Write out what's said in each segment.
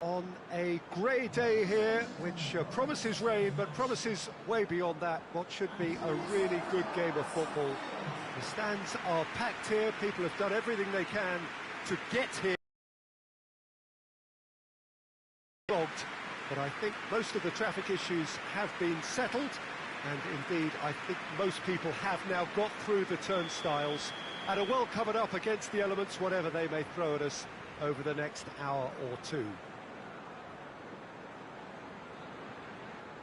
On a grey day here, which promises rain, but promises way beyond that what should be a really good game of football. The stands are packed here, people have done everything they can to get here. But I think most of the traffic issues have been settled, and indeed I think most people have now got through the turnstiles and are well covered up against the elements, whatever they may throw at us over the next hour or two.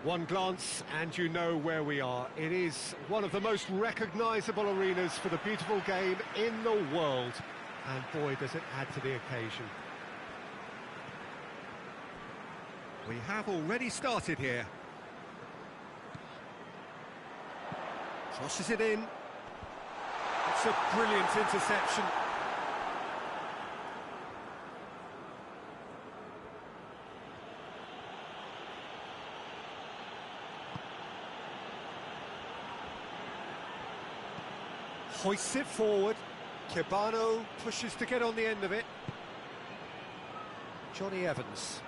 One glance and you know where we are. It is one of the most recognisable arenas for the beautiful game in the world. And boy, does it add to the occasion. We have already started here. Crosses it in. It's a brilliant interception. Hoists it forward. Kebano pushes to get on the end of it. Johnny Evans.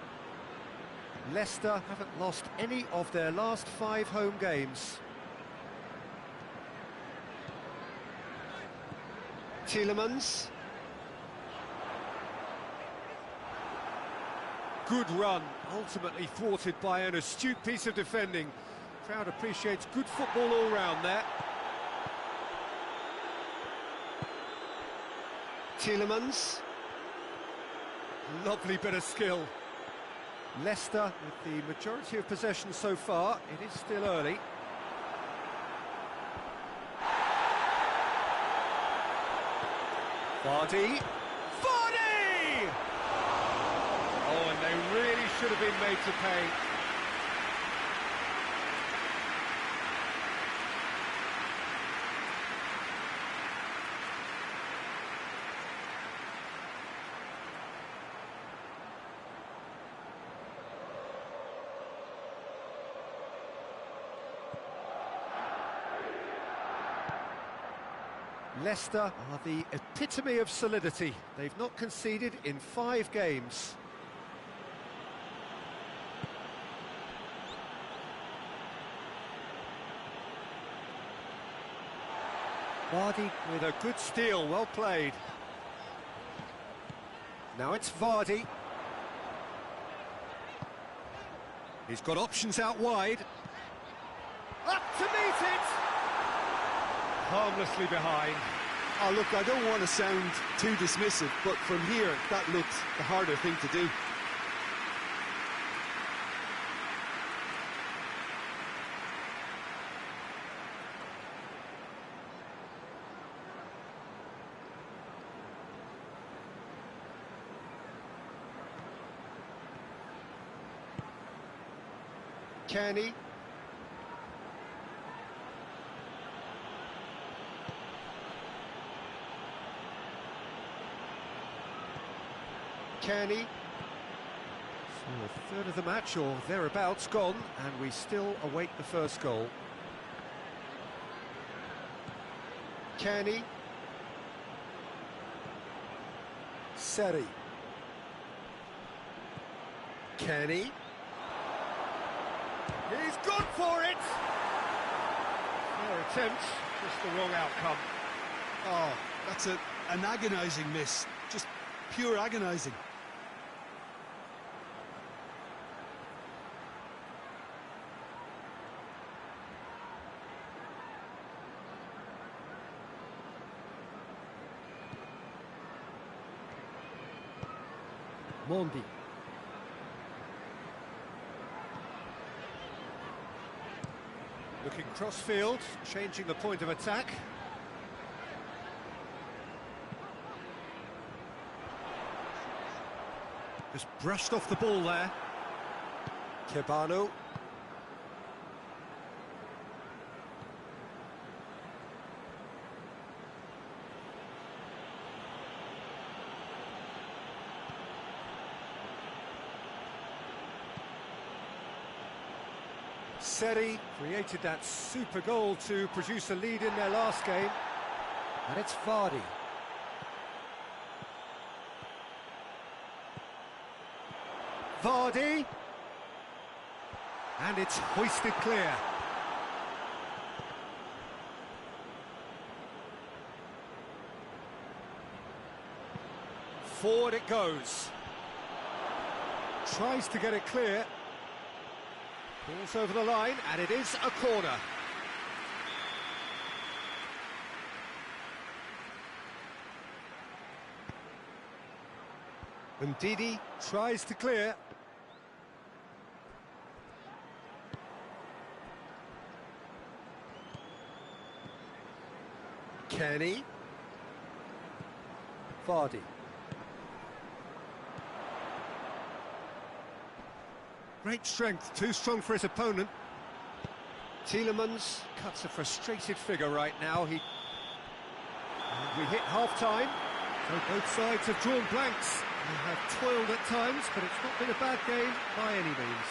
Leicester haven't lost any of their last 5 home games. Tielemans. Good run, ultimately thwarted by an astute piece of defending. Crowd appreciates good football all round there. Tielemans. Lovely bit of skill. Leicester with the majority of possession so far. It is still early. Vardy. Vardy! Oh, and they really should have been made to pay. Leicester are the epitome of solidity. They've not conceded in 5 games. Vardy with a good steal, well played. Now it's Vardy. He's got options out wide. Up to meet it! Harmlessly behind. Oh, look, I don't want to sound too dismissive, but from here, that looks the harder thing to do. Kenny. Kenny. So a third of the match or thereabouts gone, and we still await the first goal. Kenny. Seri. Kenny. He's gone for it! Fair attempt, just the wrong outcome. Oh, that's an agonising miss. Just pure agonising. Mondi. Looking cross-field, changing the point of attack. Just brushed off the ball there. Kebano. Seri created that super goal to produce a lead in their last game. And it's Vardy. Vardy. And it's hoisted clear. Forward it goes. Tries to get it clear. Balls over the line, and it is a corner. And Didi tries to clear. Kenny. Vardy. Great strength, too strong for his opponent. Tielemans cuts a frustrated figure right now. And we hit half-time, so both sides have drawn blanks. They have toiled at times, but it's not been a bad game by any means.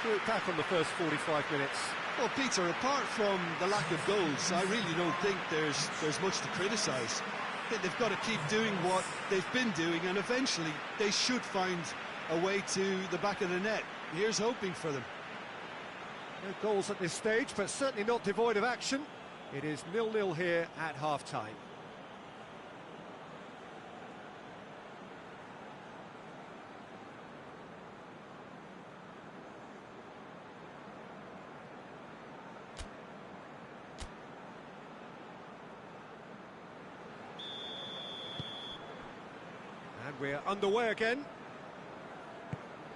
We'll look back on the first 45 minutes. Well, Peter, apart from the lack of goals, I really don't think there's much to criticise. I think they've got to keep doing what they've been doing, and eventually they should find a way to the back of the net. Here's hoping for them. No goals at this stage, but certainly not devoid of action. It is 0-0 here at half-time. And we're underway again.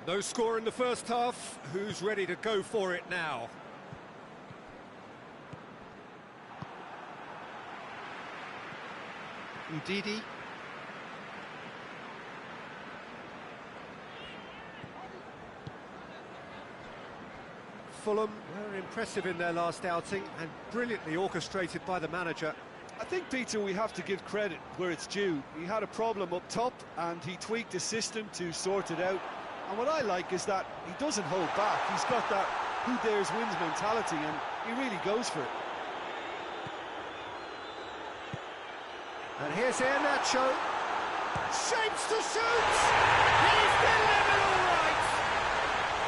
No score in the first half. Who's ready to go for it now? Ndidi. Fulham were impressive in their last outing and brilliantly orchestrated by the manager. I think, Peter, we have to give credit where it's due. He had a problem up top and he tweaked his system to sort it out. And what I like is that he doesn't hold back. He's got that who dares wins mentality, and he really goes for it. And here's Iheanacho. Shapes to shoot! He's delivered all right!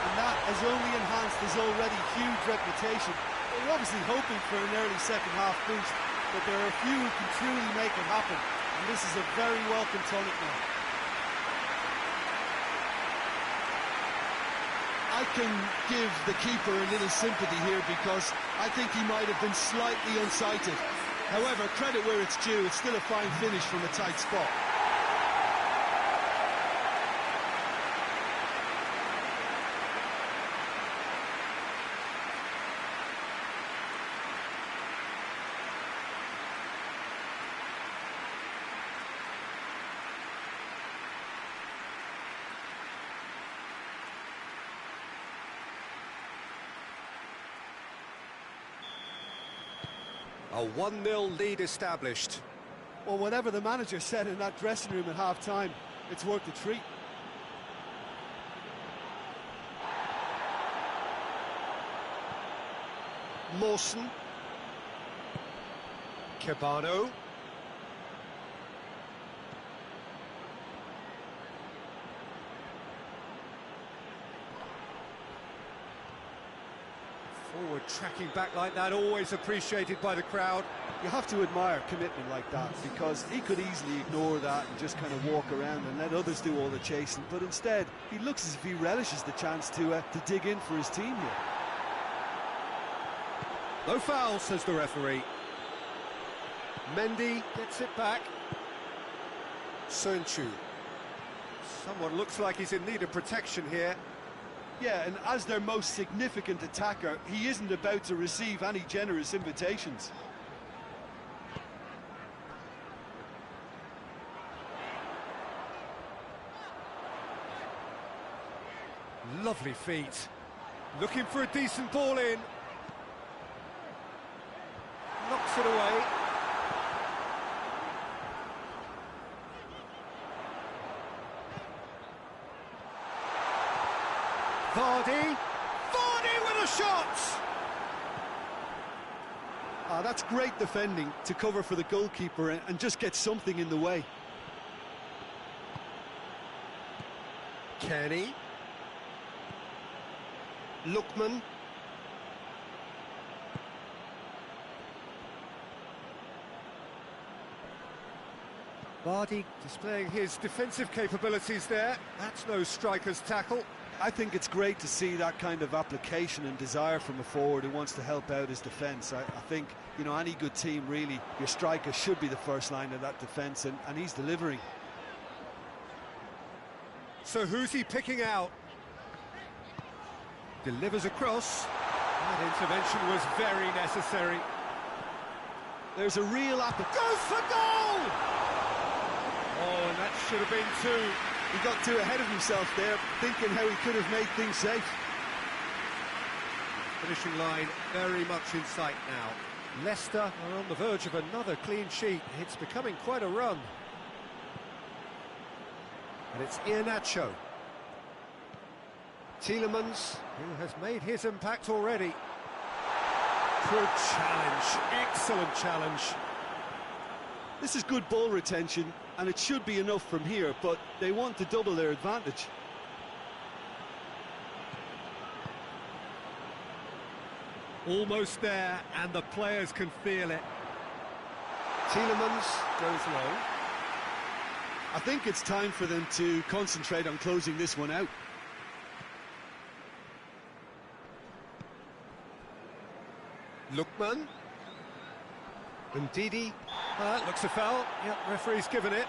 And that has only enhanced his already huge reputation. They're obviously hoping for an early second-half boost, but there are a few who can truly make it happen. And this is a very welcome tonic now. I can give the keeper a little sympathy here because I think he might have been slightly unsighted. However, credit where it's due, it's still a fine finish from a tight spot. A 1-0 lead established. Well, whatever the manager said in that dressing room at half-time, it's worked a treat. Mawson. Cabano. Forward tracking back like that, always appreciated by the crowd. You have to admire commitment like that, because he could easily ignore that and just kind of walk around and let others do all the chasing, but instead he looks as if he relishes the chance to dig in for his team here. No foul, says the referee. Mendy gets it back. Sönchu. Someone looks like he's in need of protection here. Yeah, and as their most significant attacker, he isn't about to receive any generous invitations. Lovely feet. Looking for a decent ball in. Knocks it away. Vardy. Vardy with a shot! That's great defending to cover for the goalkeeper and just get something in the way. Kenny. Lookman. Vardy displaying his defensive capabilities there. That's no striker's tackle. I think it's great to see that kind of application and desire from a forward who wants to help out his defence. I think, you know, any good team, really, your striker should be the first line of that defence, and he's delivering. So who's he picking out? Delivers across. That intervention was very necessary. There's a real Goes for goal! Oh, and that should have been two. He got too ahead of himself there, thinking how he could have made things safe. Finishing line very much in sight now. Leicester are on the verge of another clean sheet. It's becoming quite a run. And it's Iheanacho. Tielemans, who has made his impact already. Good challenge, excellent challenge. This is good ball retention, and it should be enough from here, but they want to double their advantage. Almost there, and the players can feel it. Tielemans goes long. I think it's time for them to concentrate on closing this one out. Lookman. And Didi. Looks a foul. Yep, referee's given it.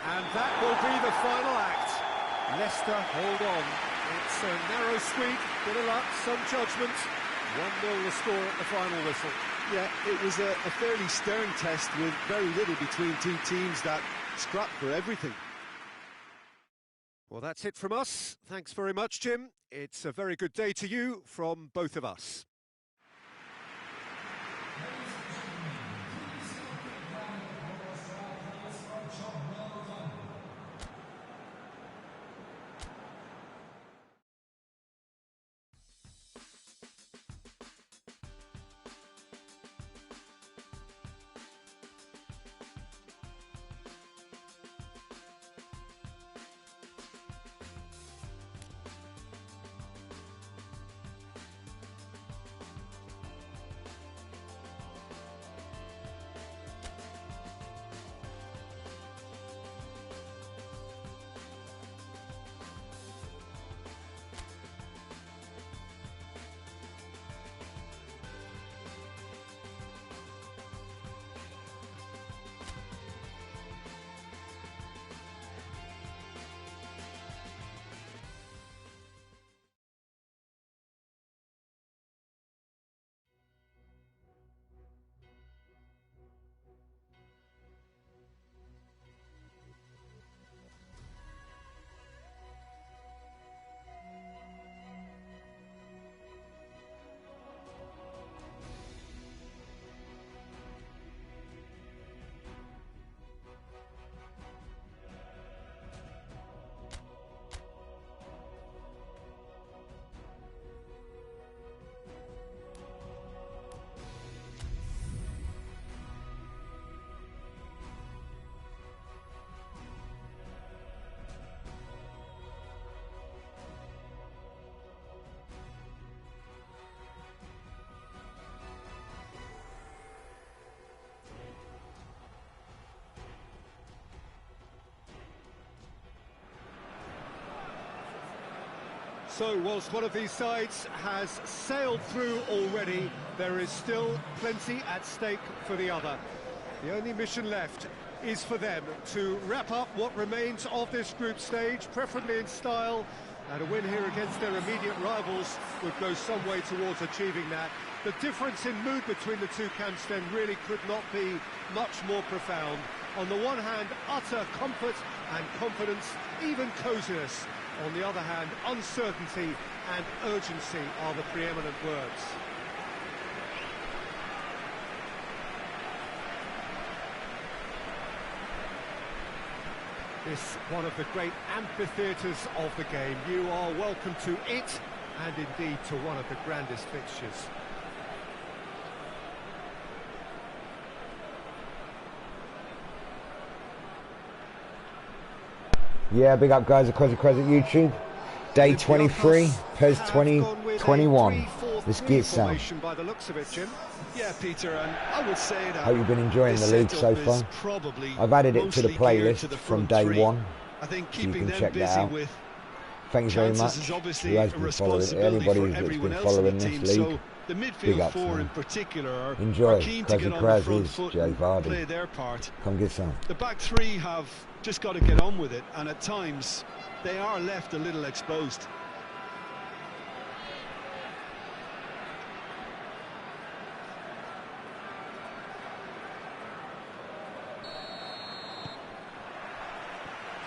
And that will be the final act. Leicester hold on. It's a narrow squeak, bit of luck, some judgment. 1-0 the score at the final whistle. Yeah, it was a fairly stern test with very little between two teams that scrapped for everything. Well, that's it from us. Thanks very much, Jim. It's a very good day to you from both of us. So, whilst one of these sides has sailed through already, there is still plenty at stake for the other. The only mission left is for them to wrap up what remains of this group stage, preferably in style, And a win here against their immediate rivals would go some way towards achieving that. The difference in mood between the two camps then really could not be much more profound. On the one hand, utter comfort and confidence, even coziness. On the other hand, uncertainty and urgency are the preeminent words. This one of the great amphitheatres of the game. You are welcome to it, and indeed to one of the grandest fixtures. Yeah, big up guys, Kraz-e-kraz at YouTube. Day 23, PES 2021. Let's get some. By the looks of it, Jim. Yeah, Peter, and I would say that hope you've been enjoying the league so far. I've added it to the playlist from day one. I think so you keeping can them check busy that out. with Thanks very much. is Who obviously has a been following it, anybody for that's everyone been else in following the this team. league. So the Big midfield ups, four man. in particular are Enjoy. keen to get on the Kraz-e-kraz front is foot Jay and Vardy. play their part. Come get some. The back three have just got to get on with it, and at times they are left a little exposed.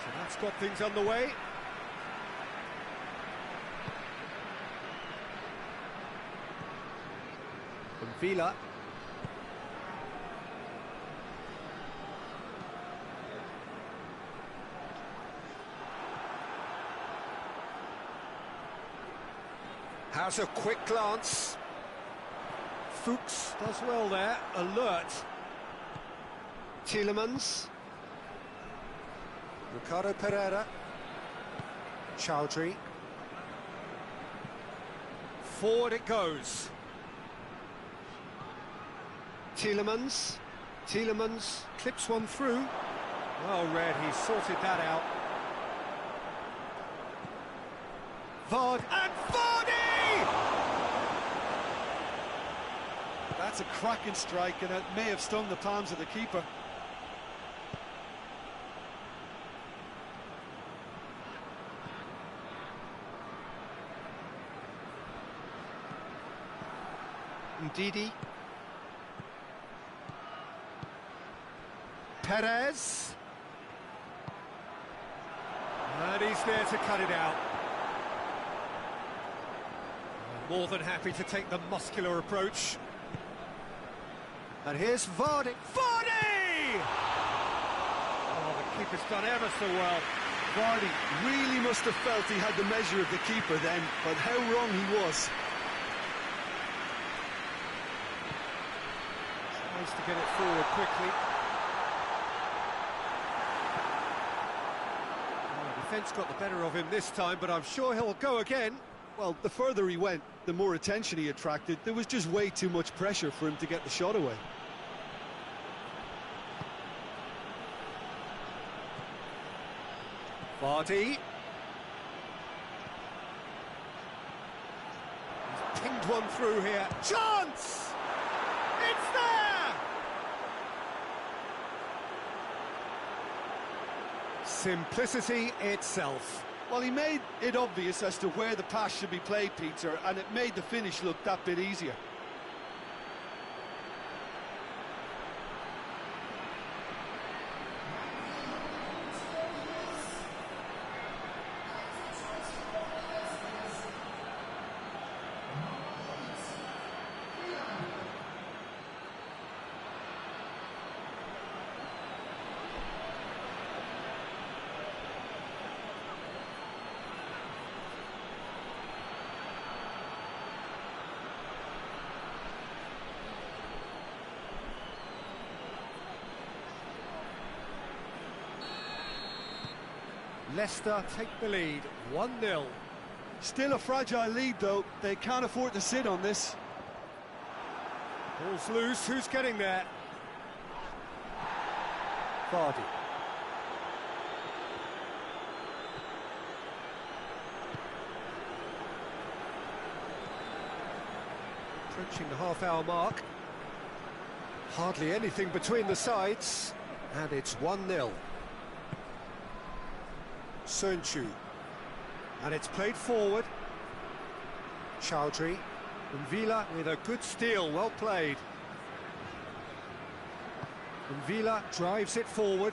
So that's got things underway. From Villa. Has a quick glance. Fuchs does well there, alert. Tielemans. Ricardo Pereira. Chowdhury. Forward it goes. Tielemans. Tielemans clips one through. Well read, he sorted that out. And Vardy! That's a cracking strike, and it may have stung the palms of the keeper. Ndidi. Perez. And he's there to cut it out. More than happy to take the muscular approach. And here's Vardy. Vardy! Oh, the keeper's done ever so well. Vardy really must have felt he had the measure of the keeper then, but how wrong he was. Tries to get it forward quickly. Well, the defence got the better of him this time, but I'm sure he'll go again. Well, the further he went, the more attention he attracted. There was just way too much pressure for him to get the shot away. Vardy. He's pinged one through here. Chance! It's there! Simplicity itself. Well, he made it obvious as to where the pass should be played, Peter, and it made the finish look that bit easier. Leicester take the lead, 1-0. Still a fragile lead, though. They can't afford to sit on this. Ball's loose, who's getting there? Vardy. Approaching the half-hour mark. Hardly anything between the sides, and it's 1-0. Sönchu. And it's played forward. Chowdhury. Villa with a good steal, well played. Villa drives it forward.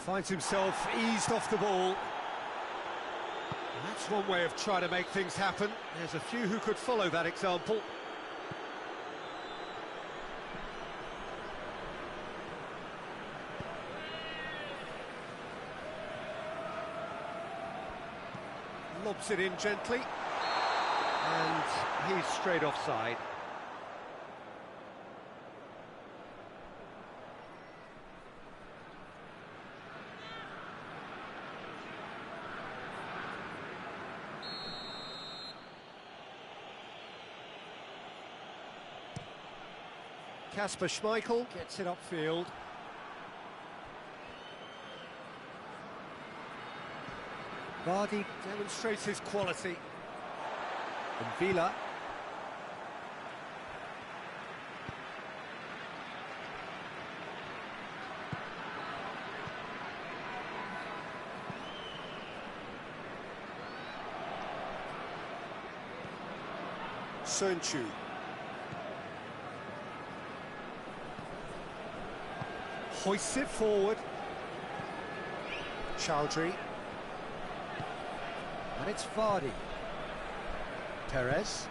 Finds himself eased off the ball. And that's one way of trying to make things happen. There's a few who could follow that example. Lobs it in gently, and he's straight offside. Kasper Schmeichel gets it upfield. Vardy demonstrates his quality. And Villa. Sönchu. Hoists it forward. Chowdhury. And it's Vardy. Perez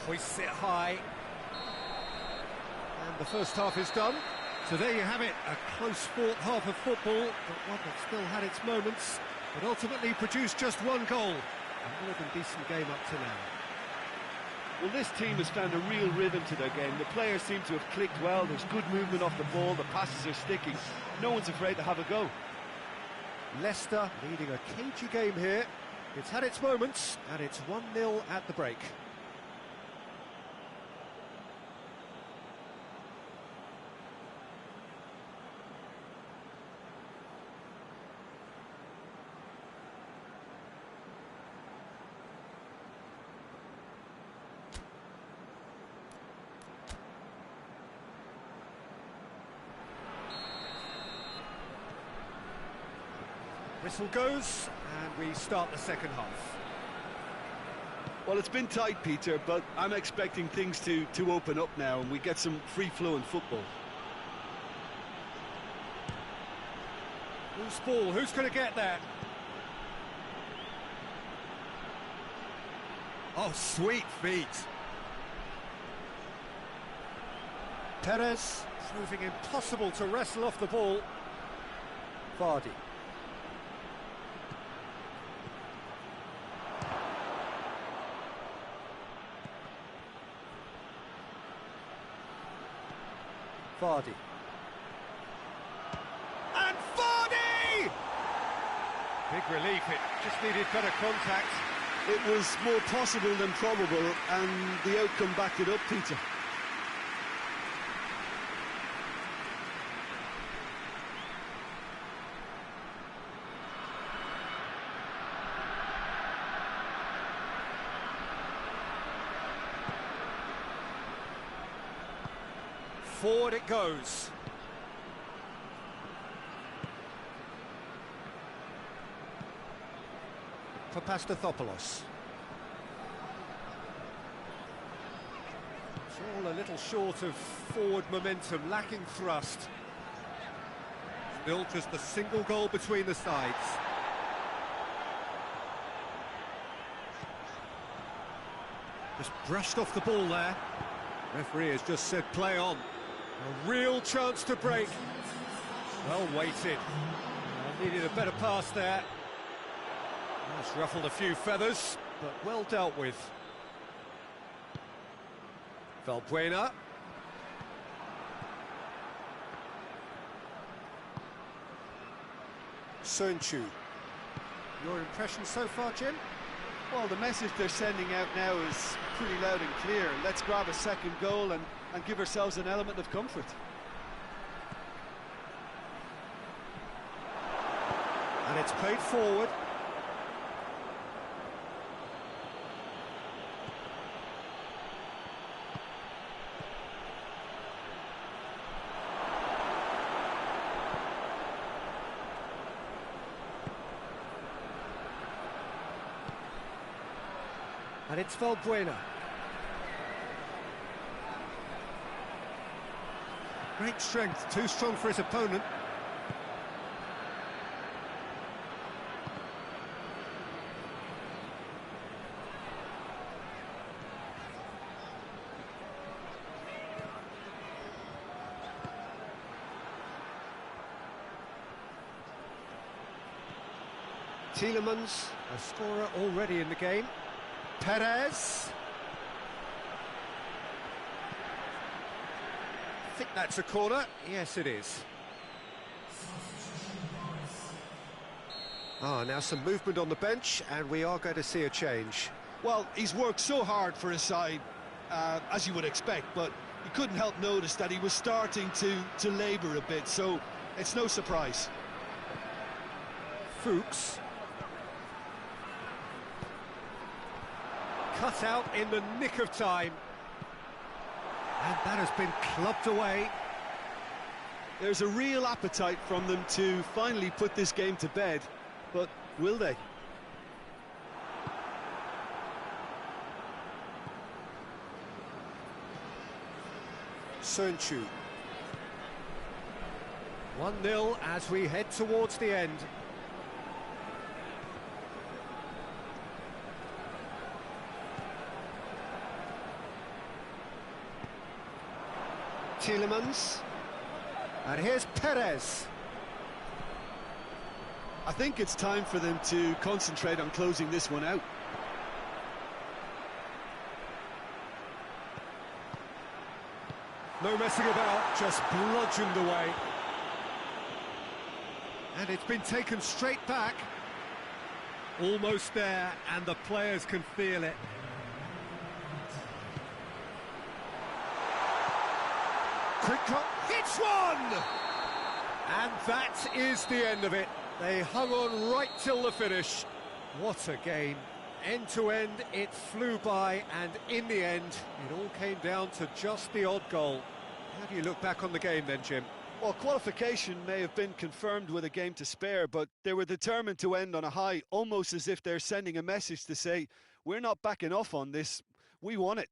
hoists it high. And the first half is done. So there you have it, a close-fought half of football, but one that still had its moments, but ultimately produced just one goal. A more than decent game up to now. Well, this team has found a real rhythm to their game. The players seem to have clicked well. There's good movement off the ball. The passes are sticking. No one's afraid to have a go. Leicester leading a cagey game here. It's had its moments, and it's 1-0 at the break. Whistle goes, and we start the second half. Well, it's been tight, Peter, but I'm expecting things to open up now and we get some free-flowing football. Loose ball, who's going to get there? Oh, sweet feet. Perez proving impossible to wrestle off the ball. Vardy. Vardy. And Vardy! Big relief, it just needed better contact. It was more possible than probable, and the outcome backed it up, Peter. Forward it goes. For Pastathopoulos. It's all a little short of forward momentum, lacking thrust. Still just a single goal between the sides. Just brushed off the ball there. Referee has just said play on. A real chance to break. Well weighted. Needed a better pass there. That's ruffled a few feathers, but well dealt with. Valbuena. Sönchu. Your impression so far, Jim? Well, the message they're sending out now is pretty loud and clear. Let's grab a second goal and give ourselves an element of comfort. And it's played forward. And it's Valbuena. Great strength, too strong for his opponent. Tielemans, a scorer already in the game. Perez. I think that's a corner. Yes, it is. Now some movement on the bench, and we are going to see a change. Well, he's worked so hard for his side, as you would expect, but you couldn't help notice that he was starting to labour a bit, so it's no surprise. Fuchs. Cut out in the nick of time. And that has been clubbed away. There's a real appetite from them to finally put this game to bed, but will they? Sönchu. 1-0 as we head towards the end. Tielemans. And here's Perez. I think it's time for them to concentrate on closing this one out. No messing about, just bludgeoned away. And it's been taken straight back. Almost there, and the players can feel it. Quick drop, hits one! And that is the end of it. They hung on right till the finish. What a game. End to end, it flew by, and in the end, it all came down to just the odd goal. How do you look back on the game then, Jim? Well, qualification may have been confirmed with a game to spare, but they were determined to end on a high, almost as if they're sending a message to say, we're not backing off on this, we won it.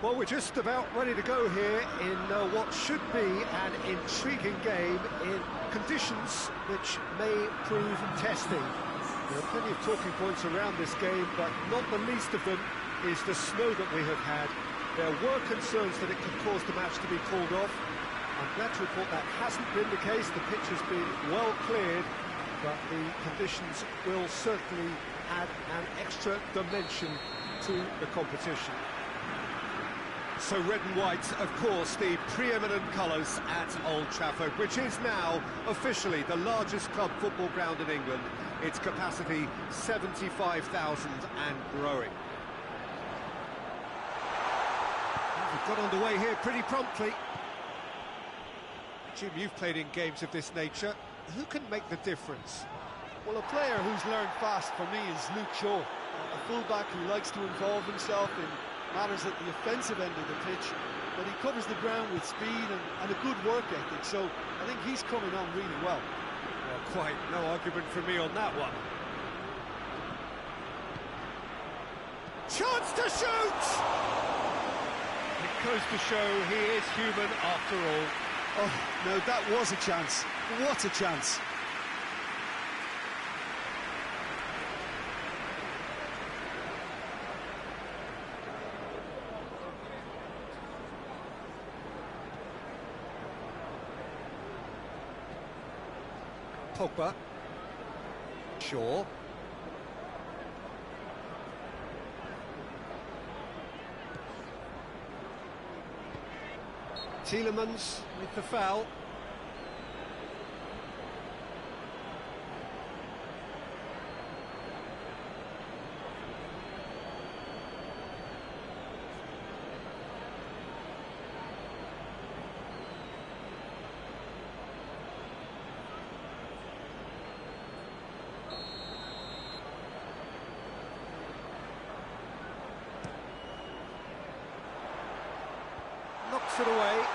Well, we're just about ready to go here in what should be an intriguing game in conditions which may prove testing. There are plenty of talking points around this game, but not the least of them is the snow that we have had. There were concerns that it could cause the match to be called off. I'm glad to report that hasn't been the case. The pitch has been well cleared, but the conditions will certainly add an extra dimension to the competition. So red and white, of course, the preeminent colours at Old Trafford, which is now officially the largest club football ground in England. Its capacity 75,000 and growing. We've got underway here pretty promptly. Jim, you've played in games of this nature. Who can make the difference? Well, a player who's learned fast for me is Luke Shaw, a fullback who likes to involve himself in matters at the offensive end of the pitch, but he covers the ground with speed and a good work ethic, so I think he's coming on really well. Well, quite no argument from me on that one. Chance to shoot! It goes to show he is human after all. Oh, no, that was a chance. What a chance. Pogba. Shaw. Tielemans with the foul. Knocks it away.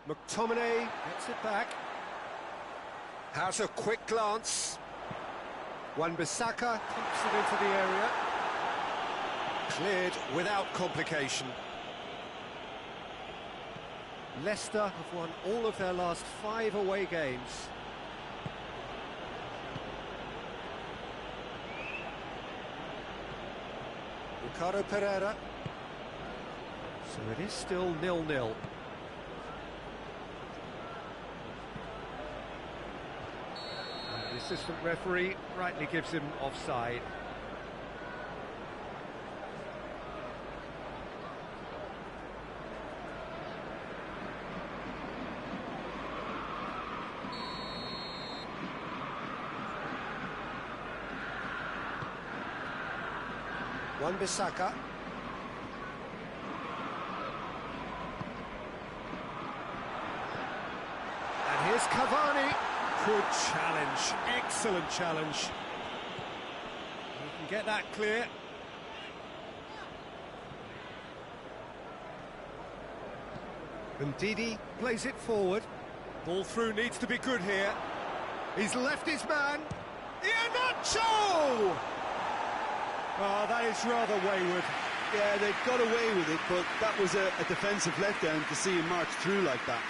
McTominay gets it back. Has a quick glance. Wan-Bissaka pumps it into the area. Cleared without complication. Leicester have won all of their last 5 away games. Ricardo Pereira. So it is still 0-0. The assistant referee rightly gives him offside. Wan-Bissaka. And here's Cavani. Good challenge, excellent challenge. You can get that clear. And Didi plays it forward. Ball through needs to be good here. He's left his man. Iheanacho! Oh, that is rather wayward. Yeah, they got away with it, but that was a defensive letdown to see him march through like that.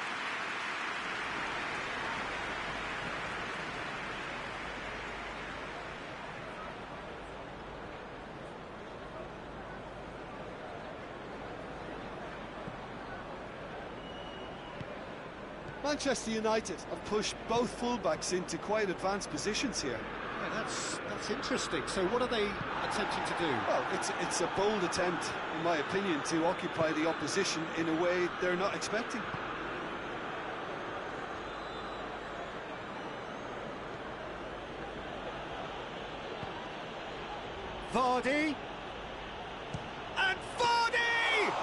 Manchester United have pushed both fullbacks into quite advanced positions here. Yeah, that's interesting. So what are they attempting to do? Well, it's a bold attempt, in my opinion, to occupy the opposition in a way they're not expecting. Vardy. And Vardy!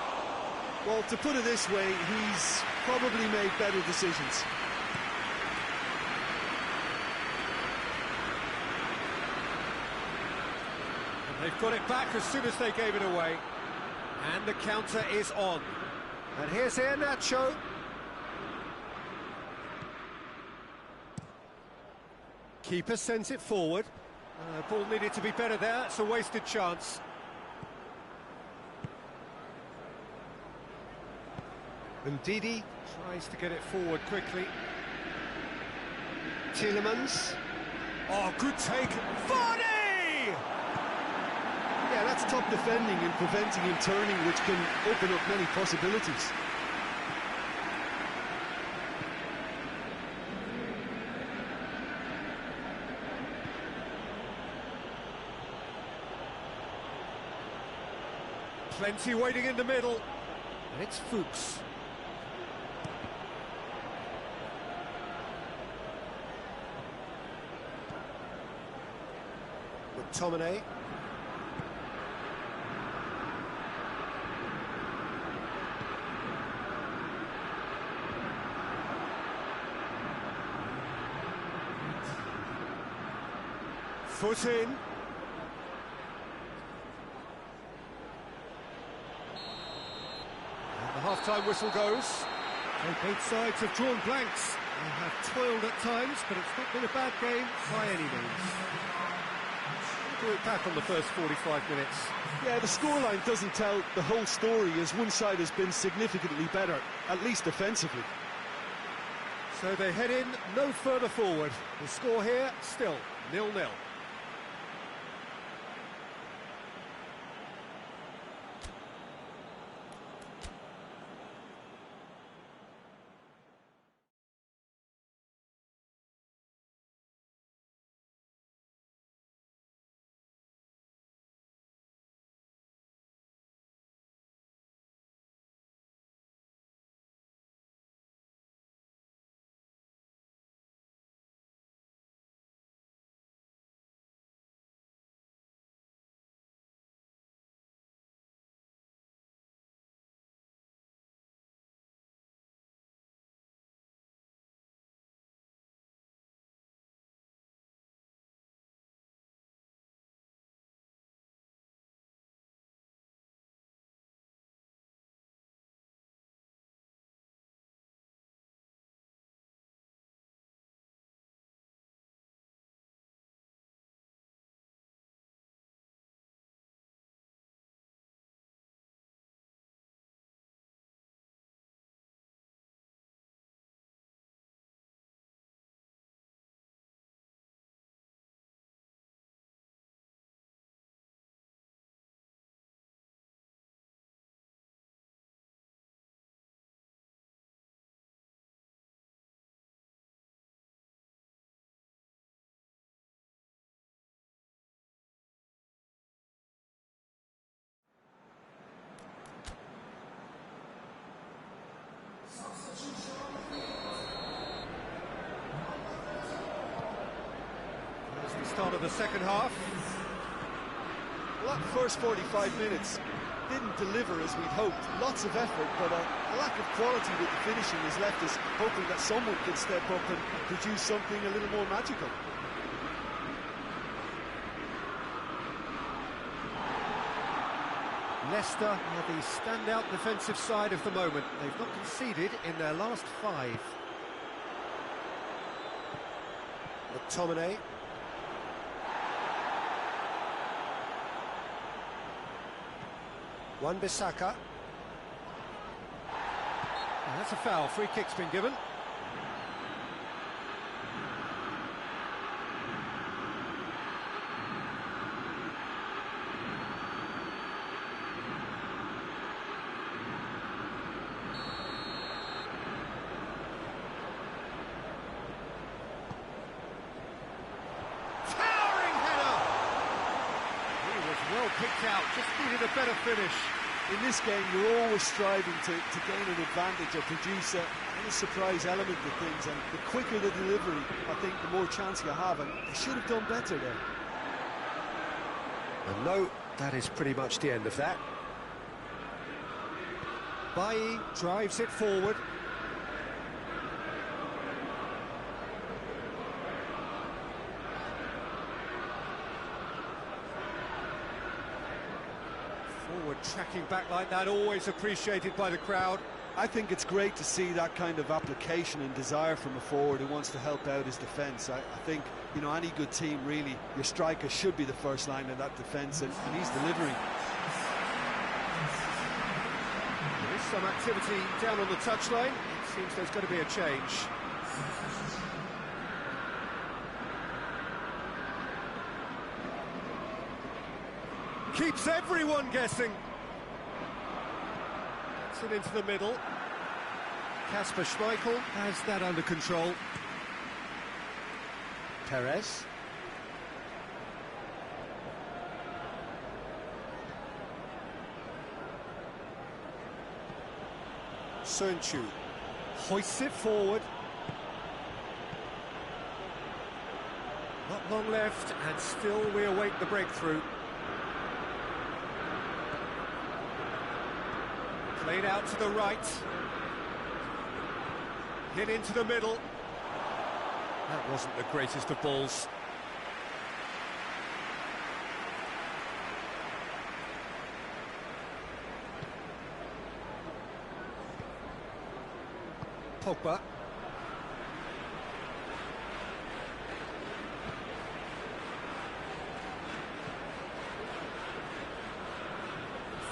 Well, to put it this way, he's probably made better decisions. And they've got it back as soon as they gave it away. And the counter is on. And here's Iheanacho. Keeper sends it forward. Ball needed to be better there. It's a wasted chance. Ndidi tries to get it forward quickly. Tielemans. Oh, good take. Vardy! Yeah, that's top defending and preventing him turning, which can open up many possibilities. Plenty waiting in the middle. And it's Fuchs. McTominay. Foot in. The half-time whistle goes. And both sides have drawn blanks. They have toiled at times, but it's not been a bad game by any means. Do it back on the first 45 minutes. Yeah, the scoreline doesn't tell the whole story, as one side has been significantly better, at least defensively. So they head in no further forward. The score here, still 0-0. Start of the second half. Well, that first 45 minutes didn't deliver as we'd hoped. Lots of effort, but a lack of quality with the finishing has left us hoping that someone can step up and produce something a little more magical. Leicester are the standout defensive side of the moment. They've not conceded in their last 5. McTominay. Wan-Bissaka. That's a foul. Free kick's been given. Towering header! He was well picked out, just needed a better finish. In this game, you're always striving to gain an advantage or produce a surprise element to things, and the quicker the delivery, I think, the more chance you have, and they should have done better there. And no, that is pretty much the end of that. Bailly drives it forward. Forward tracking back like that, always appreciated by the crowd. I think it's great to see that kind of application and desire from a forward who wants to help out his defence. I think, you know, any good team, really, your striker should be the first line of that defence, and he's delivering. There is Some activity down on the touchline. It seems there's going to be a change. Keeps everyone guessing. Gets it into the middle. Kasper Schmeichel has that under control. Perez. Sönchu hoists it forward. Not long left, and still we await the breakthrough. Played out to the right. Hit into the middle. That wasn't the greatest of balls. Pogba.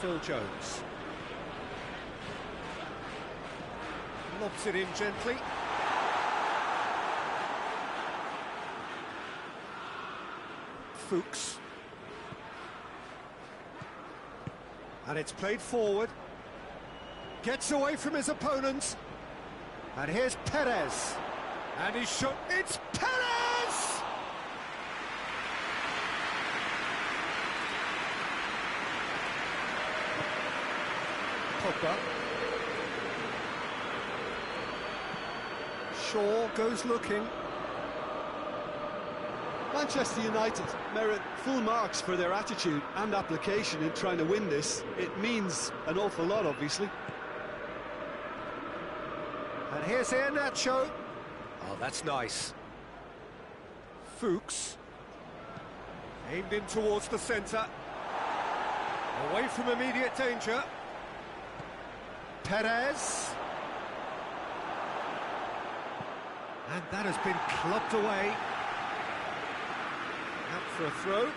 Phil Jones. Lobs it in gently. Fuchs. And it's played forward. Gets away from his opponent. And here's Perez. And he's shot. It's Perez! Pogba. Shaw goes looking. Manchester United merit full marks for their attitude and application in trying to win this. It means an awful lot, obviously. And here's Iheanacho. Oh, that's nice. Fuchs. Aimed in towards the centre. Away from immediate danger. Perez. And that has been clubbed away. Out for a throw.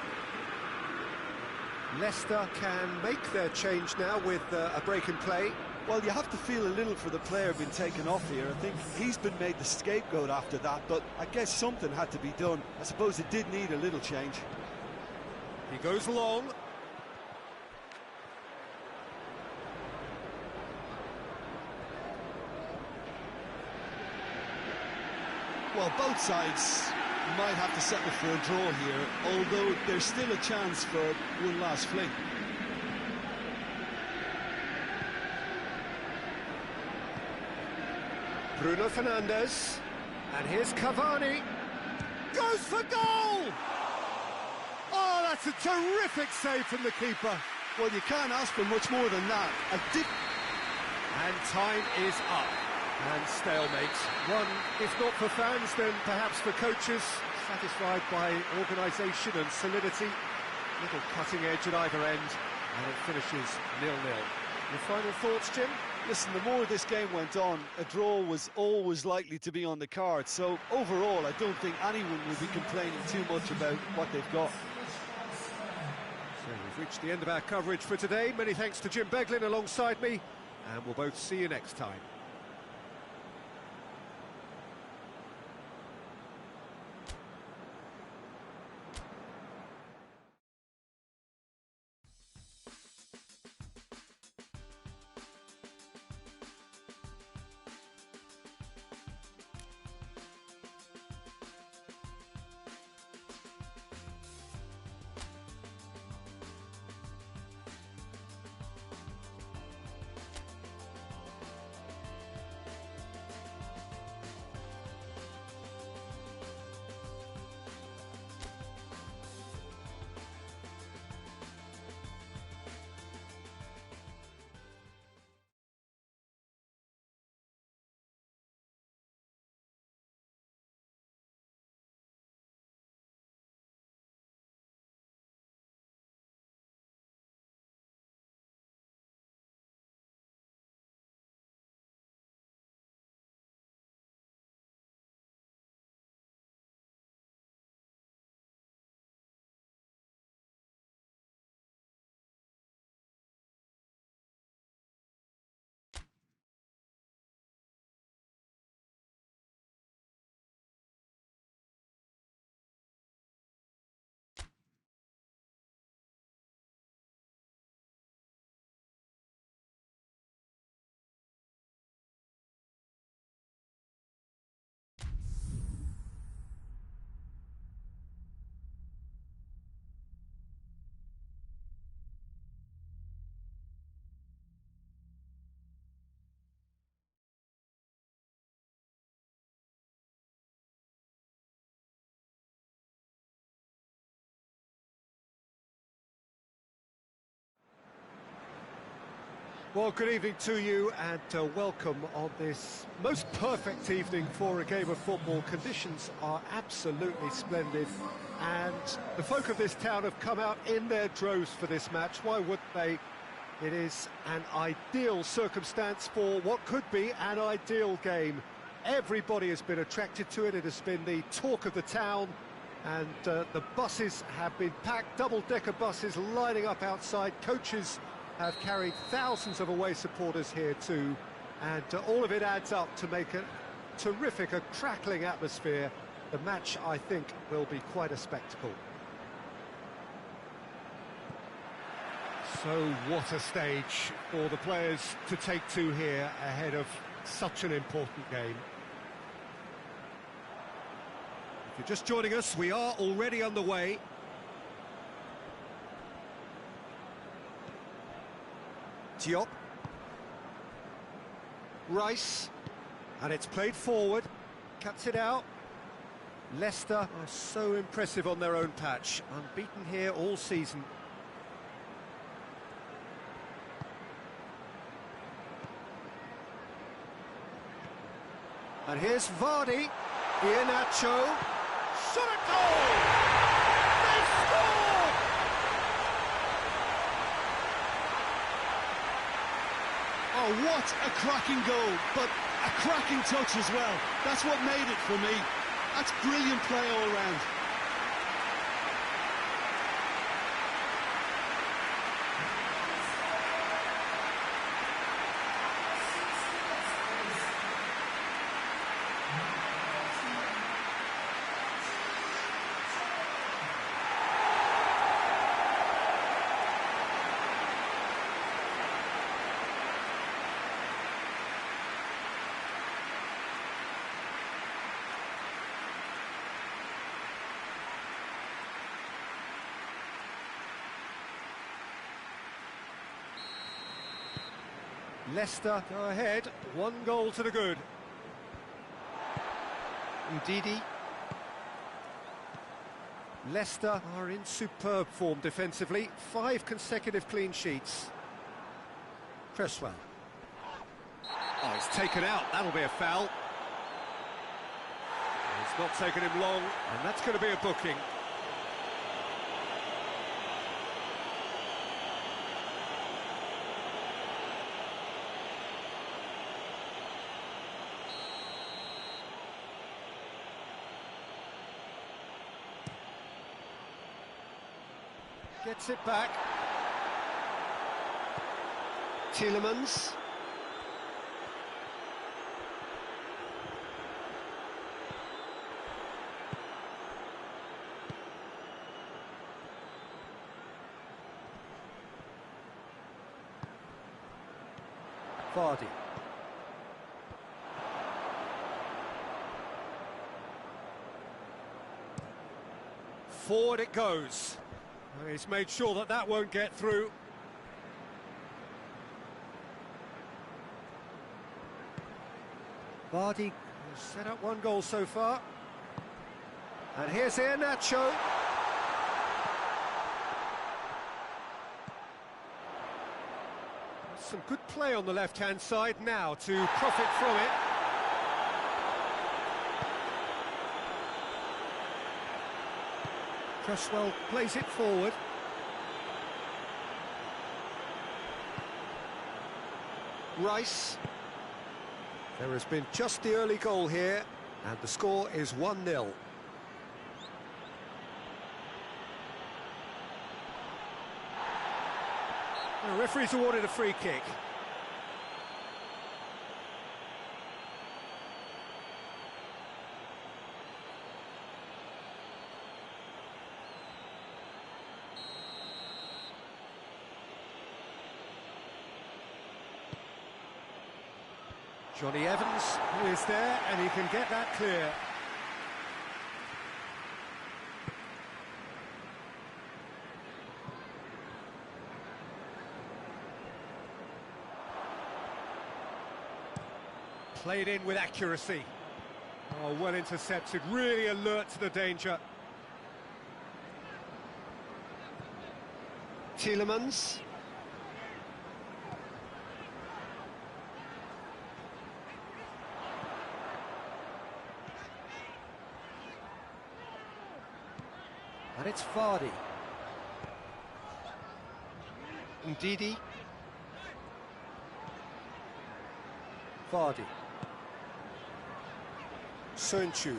Leicester can make their change now with a break in play. Well, you have to feel a little for the player being taken off here. I think he's been made the scapegoat after that, but I guess something had to be done. I suppose it did need a little change. He goes long. Well, both sides might have to settle for a draw here, although there's still a chance for one last fling. Bruno Fernandes. And here's Cavani. Goes for goal! Oh, that's a terrific save from the keeper. Well, you can't ask for much more than that. And time is up. And stalemate. One, if not for fans, then perhaps for coaches, satisfied by organisation and solidity. Little cutting edge at either end, and it finishes 0-0. Your final thoughts, Jim? Listen, the more this game went on, a draw was always likely to be on the card. So overall, I don't think anyone will be complaining too much about what they've got. So we've reached the end of our coverage for today. Many thanks to Jim Beglin alongside me, and we'll both see you next time. Well, good evening to you and welcome on this most perfect evening for a game of football. Conditions are absolutely splendid and the folk of this town have come out in their droves for this match. Why wouldn't they? It is an ideal circumstance for what could be an ideal game. Everybody has been attracted to it. It has been the talk of the town and the buses have been packed, double-decker buses lining up outside. Coaches have carried thousands of away supporters here too, and all of it adds up to make a terrific, a crackling atmosphere. The match, I think, will be quite a spectacle. So what a stage for the players to take to here ahead of such an important game. If you're just joining us, we are already underway. Diop. Rice. And it's played forward. Cuts it out. Leicester are so impressive on their own patch. Unbeaten here all season. And here's Vardy. Iheanacho. Shot at goal! They score! Oh, what a cracking goal, but a cracking touch as well. That's what made it for me. That's brilliant play all round. Leicester go ahead, 1 goal to the good. Udidi. Leicester are in superb form defensively, 5 consecutive clean sheets. Cresswell. Oh, he's taken out, that'll be a foul. It's not taken him long, and that's going to be a booking. Gets it back. Tielemans. Vardy. Forward it goes. He's made sure that that won't get through. Vardy has set up 1 goal so far. And here's Iheanacho. Some good play on the left-hand side now to profit from it. Cresswell plays it forward. Rice. There has been just the early goal here, and the score is 1-0. The referee's awarded a free kick. Johnny Evans is there, and he can get that clear. Played in with accuracy. Oh, well intercepted, really alert to the danger. Tielemans. And it's Vardy. Ndidi. Vardy. Sönchu.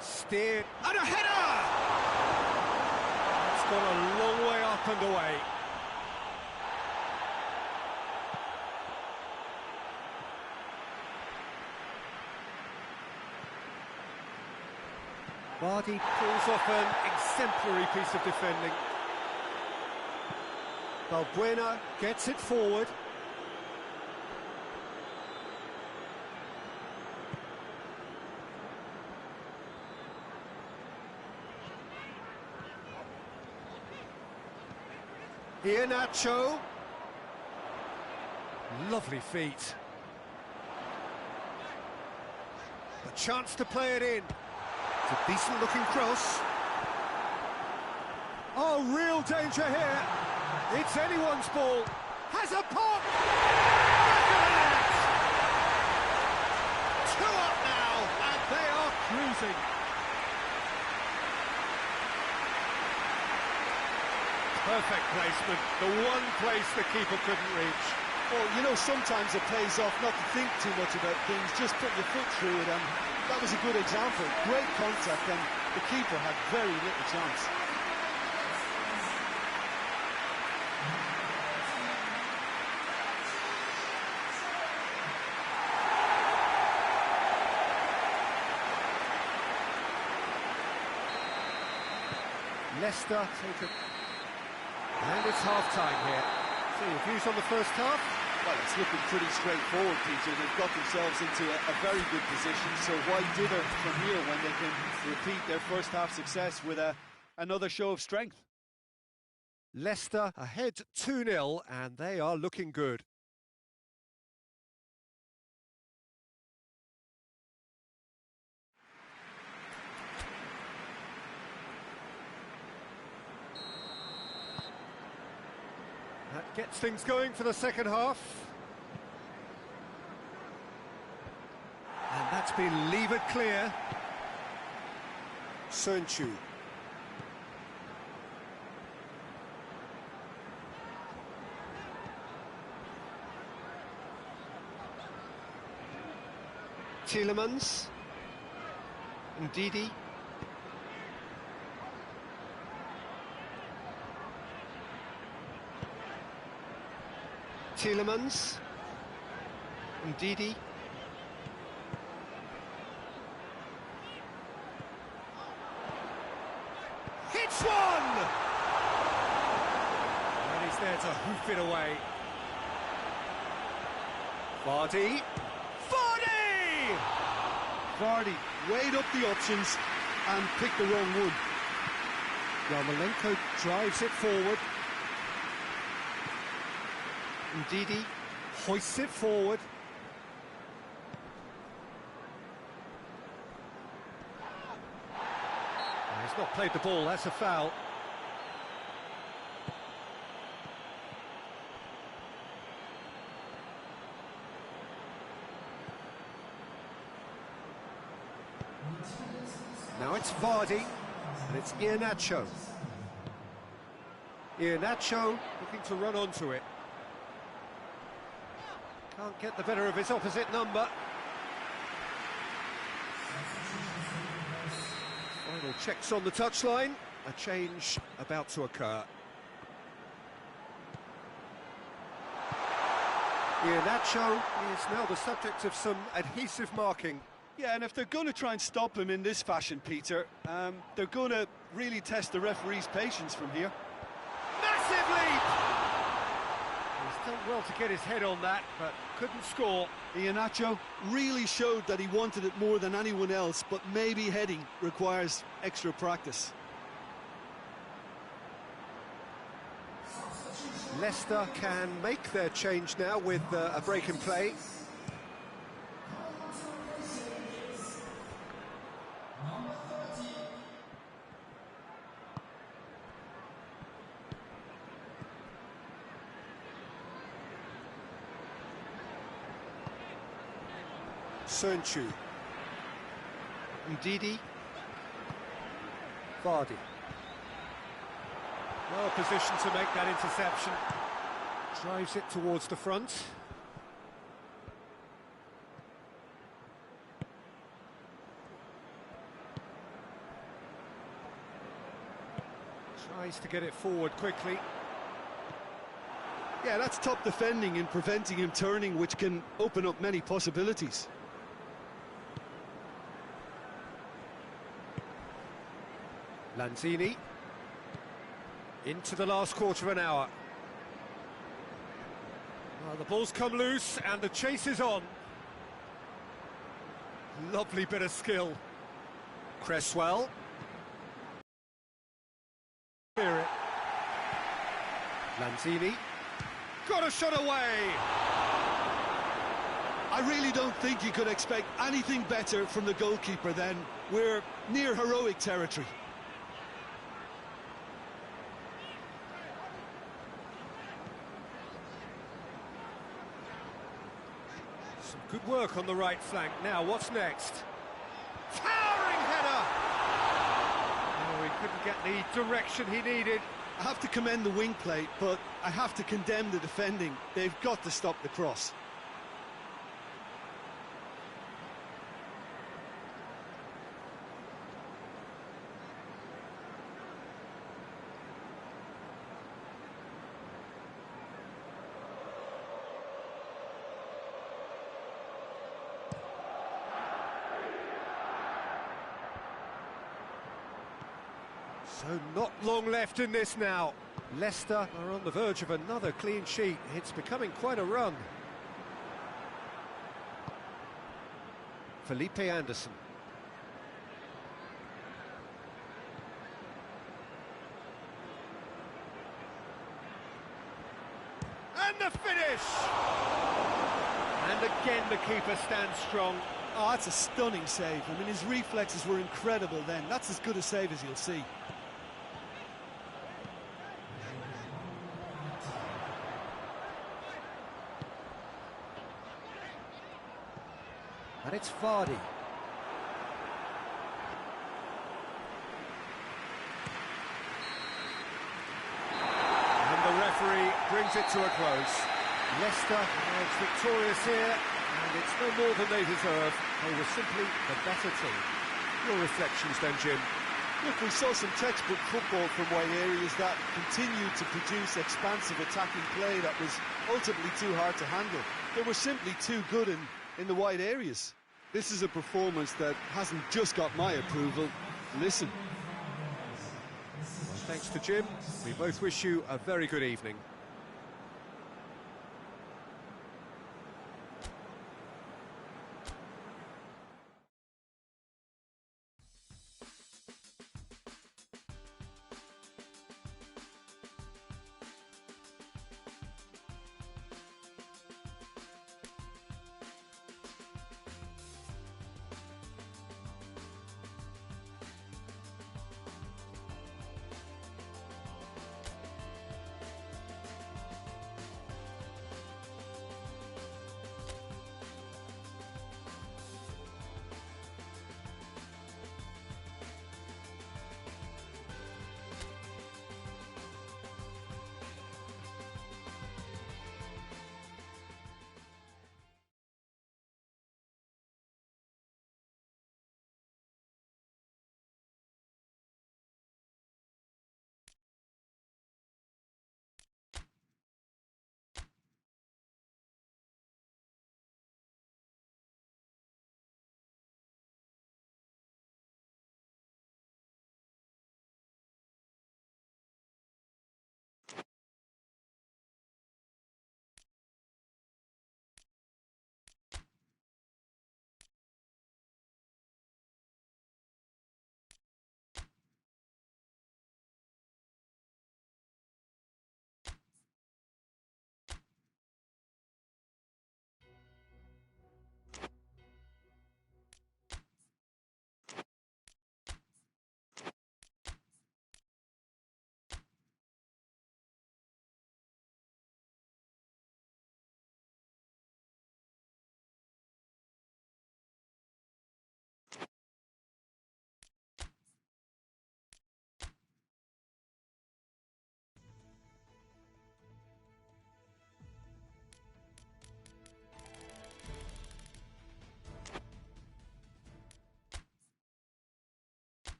Steered. And a header! It's gone a long way up and away. Vardy pulls off an exemplary piece of defending. Balbuena gets it forward. Iheanacho. Lovely feet. A chance to play it in. It's a decent-looking cross. Oh, real danger here. It's anyone's ball. Has a pop! Two up now, and they are cruising. Perfect placement, the one place the keeper couldn't reach. Well, you know, sometimes it pays off not to think too much about things, just put your foot through it, and that was a good example. Great contact, and the keeper had very little chance. Leicester take it. And it's half-time here. So your views on the first half? Well, it's looking pretty straightforward, Peter. They've got themselves into a very good position, so why dither from here when they can repeat their first half success with another show of strength? Leicester ahead 2-0, and they are looking good. That gets things going for the second half. And that's been levered clear. Sönchu. Tielemans. Ndidi. Tielemans. Ndidi. Hits one! And he's there to hoof it away. Vardy. Vardy! Vardy weighed up the options and picked the wrong one. Yarmolenko drives it forward. Ndidi hoists it forward. He's not played the ball, that's a foul. Now it's Vardy, and it's Iheanacho. Iheanacho looking to run onto it. Can't get the better of his opposite number. Final checks on the touchline. A change about to occur. Iheanacho is now the subject of some adhesive marking. Yeah, and if they're going to try and stop him in this fashion, Peter, they're going to really test the referee's patience from here. Massive leap! He's done well to get his head on that, but couldn't score. Iheanacho really showed that he wanted it more than anyone else, but maybe heading requires extra practice. Leicester can make their change now with a break in play. Sönchu. Udidi. Vardy. Well positioned to make that interception. Drives it towards the front. Tries to get it forward quickly. Yeah, that's top defending and preventing him turning, which can open up many possibilities. Lanzini. Into the last quarter of an hour. Well, the ball's come loose and the chase is on. Lovely bit of skill. Cresswell. Clear it. Lanzini. Got a shot away! I really don't think you could expect anything better from the goalkeeper then. We're near heroic territory. Some good work on the right flank. Now, what's next? Towering header! Oh, he couldn't get the direction he needed. I have to commend the wing play, but I have to condemn the defending. They've got to stop the cross. So not long left in this now. Leicester are on the verge of another clean sheet. It's becoming quite a run. Felipe Anderson. And the finish! And again the keeper stands strong. Oh, that's a stunning save. I mean, his reflexes were incredible then. That's as good a save as you'll see. And it's Vardy. And the referee brings it to a close. Leicester emerge victorious here, and it's no more than they deserve. They were simply the better team. Your reflections then, Jim? Look, we saw some textbook football from wide areas that continued to produce expansive attacking play that was ultimately too hard to handle. They were simply too good in the wide areas. This is a performance that hasn't just got my approval. Listen. Well, thanks to Jim. We both wish you a very good evening.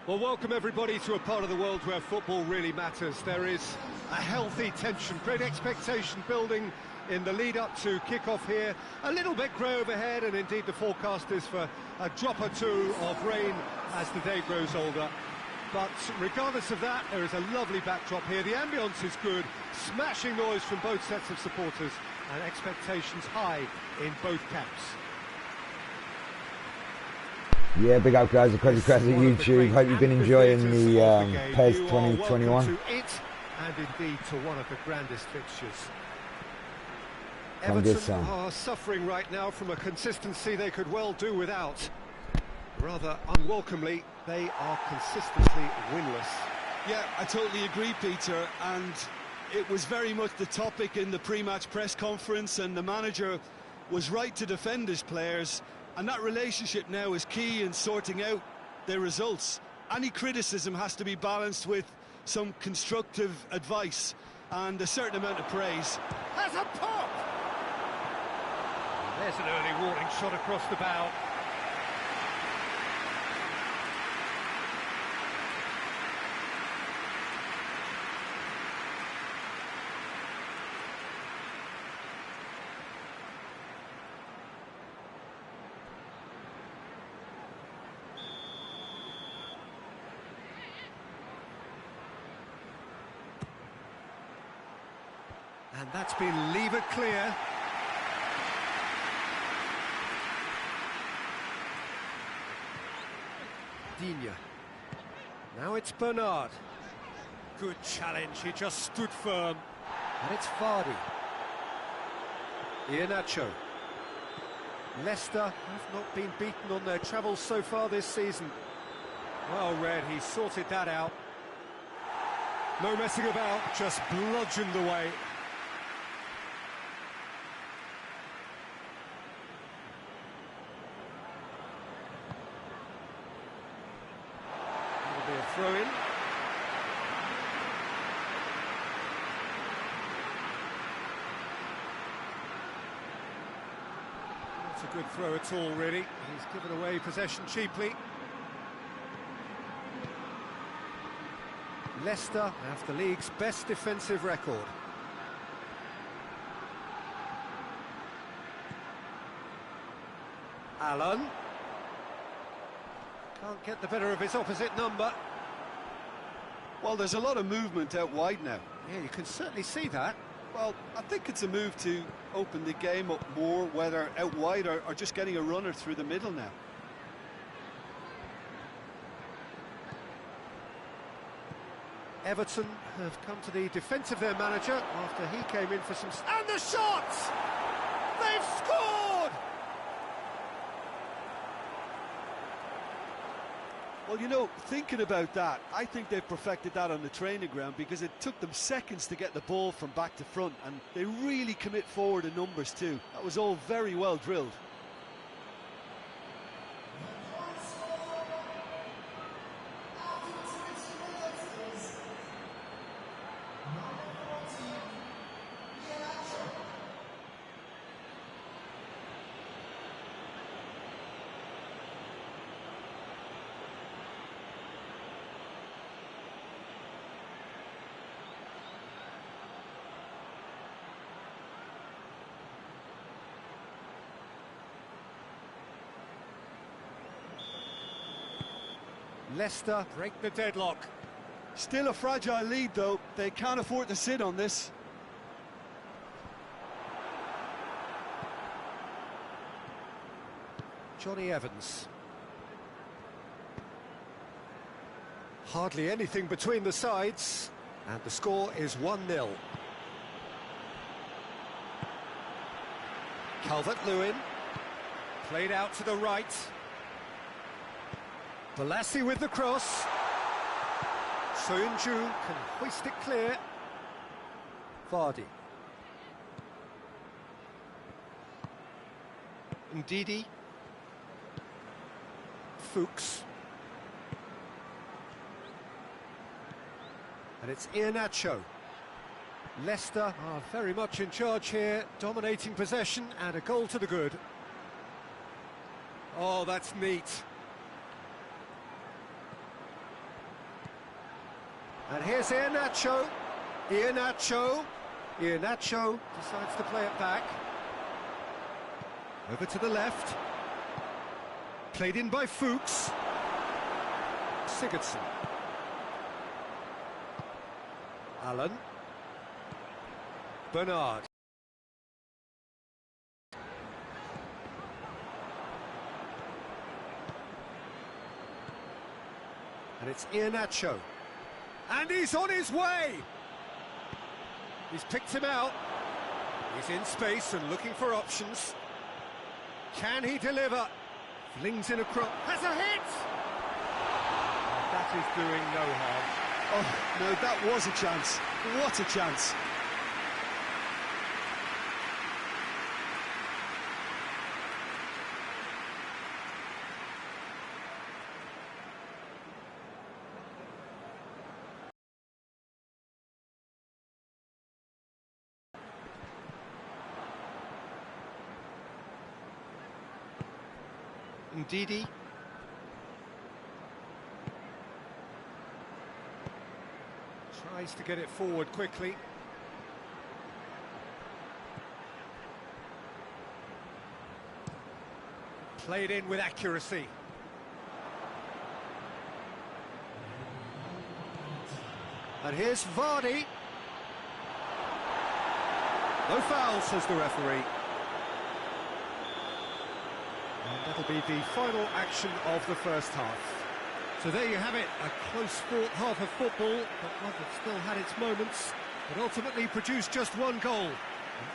Well, welcome everybody to a part of the world where football really matters. There is a healthy tension, great expectation building in the lead-up to kick-off here. A little bit grey overhead, and indeed the forecast is for a drop or two of rain as the day grows older. But regardless of that, there is a lovely backdrop here. The ambience is good, smashing noise from both sets of supporters, and expectations high in both camps. Yeah, big up guys, Kraz-ekraz at YouTube. Hope you've been enjoying the PES 2021. To it, and indeed to one of the grandest fixtures. Everton are suffering right now from a consistency they could well do without. Rather unwelcomely, they are consistently winless. Yeah, I totally agree, Peter, and it was very much the topic in the pre-match press conference, and the manager was right to defend his players, and that relationship now is key in sorting out their results. Any criticism has to be balanced with some constructive advice and a certain amount of praise. Has a pop! There's an early warning shot across the bow. And that's been levered clear. Digne. Now it's Bernard. Good challenge, he just stood firm. And it's Vardy. Iheanacho. Leicester have not been beaten on their travels so far this season. Well read, he sorted that out. No messing about, just bludgeoned away. Throw in. Not a good throw at all, really. He's given away possession cheaply. Leicester have the league's best defensive record. Allen. Can't get the better of his opposite number. Well, there's a lot of movement out wide now. Yeah, you can certainly see that. Well, I think it's a move to open the game up more, whether out wide or just getting a runner through the middle now. Everton have come to the defence of their manager after he came in for some... And the shot! They've scored! Well, you know, thinking about that, I think they've perfected that on the training ground, because it took them seconds to get the ball from back to front, and they really commit forward in numbers too. That was all very well drilled. Leicester break the deadlock. Still a fragile lead, though. They can't afford to sit on this. Johnny Evans. Hardly anything between the sides, and the score is 1-0. Calvert-Lewin, played out to the right. Balassi with the cross. Soyuncu can hoist it clear. Vardy. Ndidi. Fuchs. And it's Iheanacho. Leicester are very much in charge here, dominating possession, and a goal to the good. Oh, that's neat. And here's Iheanacho. Iheanacho decides to play it back. Over to the left. Played in by Fuchs. Sigurdsson. Allen. Bernard. And it's Iheanacho. And he's on his way! He's picked him out. He's in space and looking for options. Can he deliver? Flings in a cross. Has a hit! That is doing no harm. Oh, no, that was a chance. What a chance. Ndidi. Tries to get it forward quickly. Played in with accuracy. And here's Vardy. No foul, says the referee. And that'll be the final action of the first half. So there you have it, a close-fought half of football, but one that still had its moments, but ultimately produced just one goal. A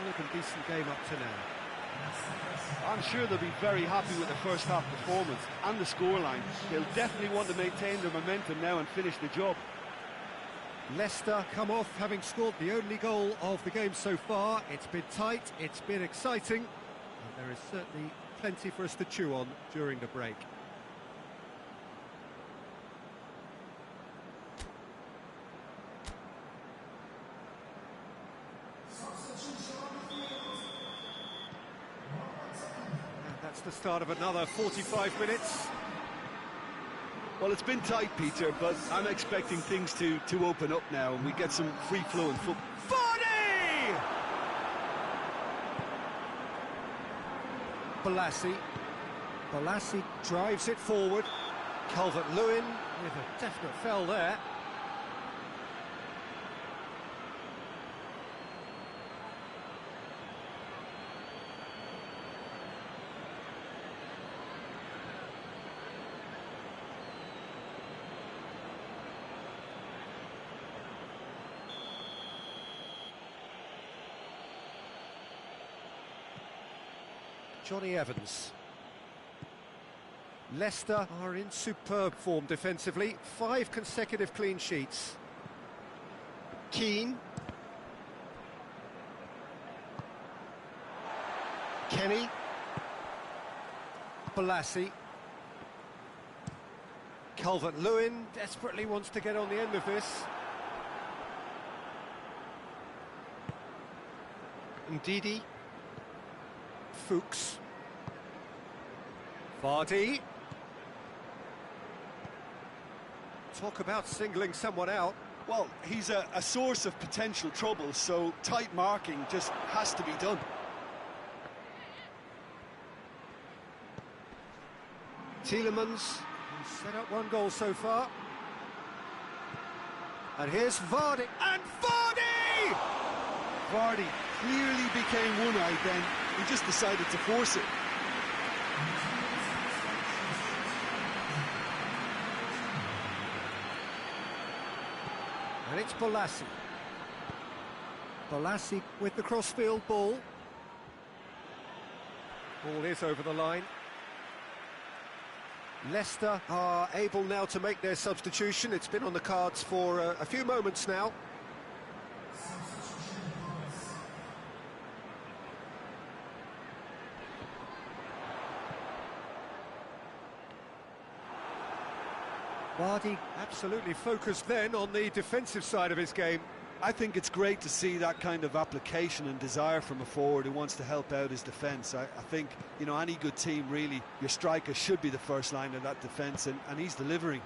more than decent game up to now. I'm sure they'll be very happy with the first half performance and the scoreline. They'll definitely want to maintain their momentum now and finish the job. Leicester come off having scored the only goal of the game so far. It's been tight, it's been exciting, and there is certainly plenty for us to chew on during the break. And that's the start of another 45 minutes. Well, it's been tight, Peter, but I'm expecting things to open up now and we get some free-flowing football. Vardy! Balassi drives it forward. Calvert-Lewin with a definite foul there. Johnny Evans. Leicester are in superb form defensively, 5 consecutive clean sheets. Keane. Kenny. Balassi. Calvert-Lewin desperately wants to get on the end of this. Ndidi. Fuchs. Vardy. Talk about singling someone out. Well, he's a source of potential trouble, so tight marking just has to be done. Tielemans, who's set up 1 goal so far. And here's Vardy. And Vardy! Vardy clearly became one-eyed then. He just decided to force it. And it's Balassi. Balassi with the crossfield ball. Ball is over the line. Leicester are able now to make their substitution. It's been on the cards for a few moments now. Vardy absolutely focused then on the defensive side of his game. I think it's great to see that kind of application and desire from a forward who wants to help out his defence. I think, you know, any good team, really, your striker should be the first line of that defence, and he's delivering.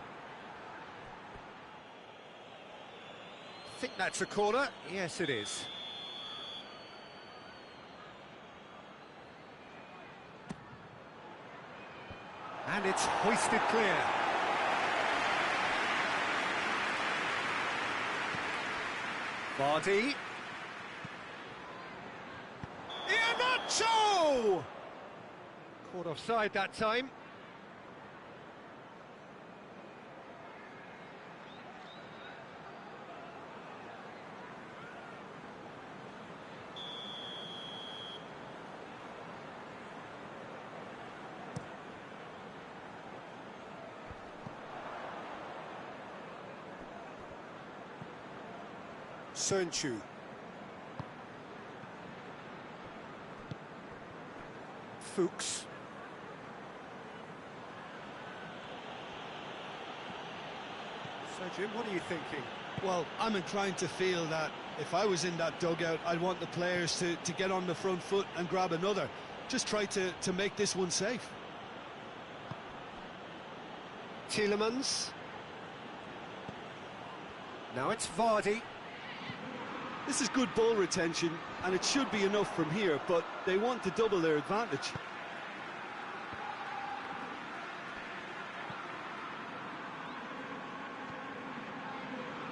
I think that's a corner. Yes, it is. And it's hoisted clear. Vardy. Iheanacho! Caught offside that time. Sönchu. Fuchs. So, Jim, what are you thinking? Well, I'm inclined to feel that if I was in that dugout, I'd want the players to get on the front foot and grab another. Just try to make this one safe. Tielemans. Now it's Vardy. This is good ball retention, and it should be enough from here, but they want to double their advantage.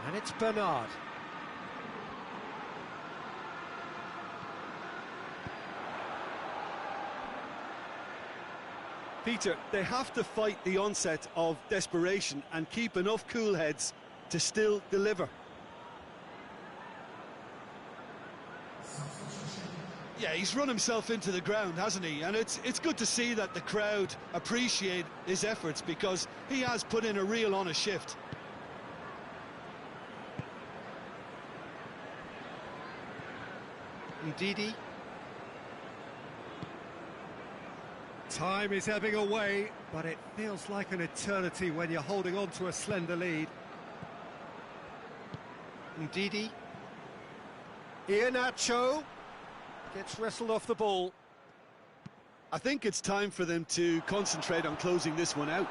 And it's Bernard. Peter, they have to fight the onset of desperation and keep enough cool heads to still deliver. Yeah, he's run himself into the ground, hasn't he? And it's good to see that the crowd appreciate his efforts, because he has put in a real honest shift. Ndidi. Time is ebbing away, but it feels like an eternity when you're holding on to a slender lead. Ndidi. Iheanacho gets wrestled off the ball. I think it's time for them to concentrate on closing this one out.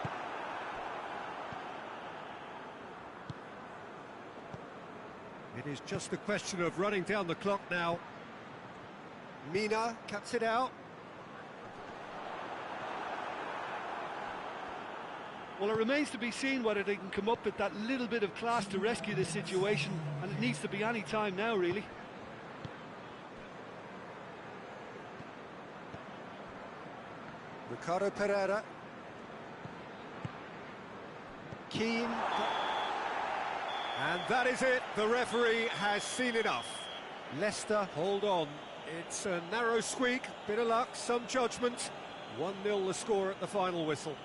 It is just a question of running down the clock now. Mina cuts it out. Well, it remains to be seen whether they can come up with that little bit of class to rescue this situation, and it needs to be any time now, really. Ricardo Pereira. Keane. And that is it. The referee has seen enough. Leicester hold on. It's a narrow squeak, bit of luck, some judgment. 1-0 the score at the final whistle.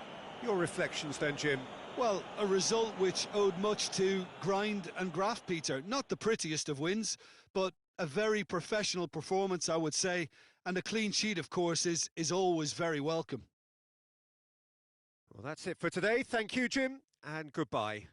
Your reflections then, Jim? Well, a result which owed much to grind and graft, Peter. Not the prettiest of wins, but a very professional performance, I would say. And a clean sheet, of course, is always very welcome. Well, that's it for today. Thank you, Jim, and goodbye.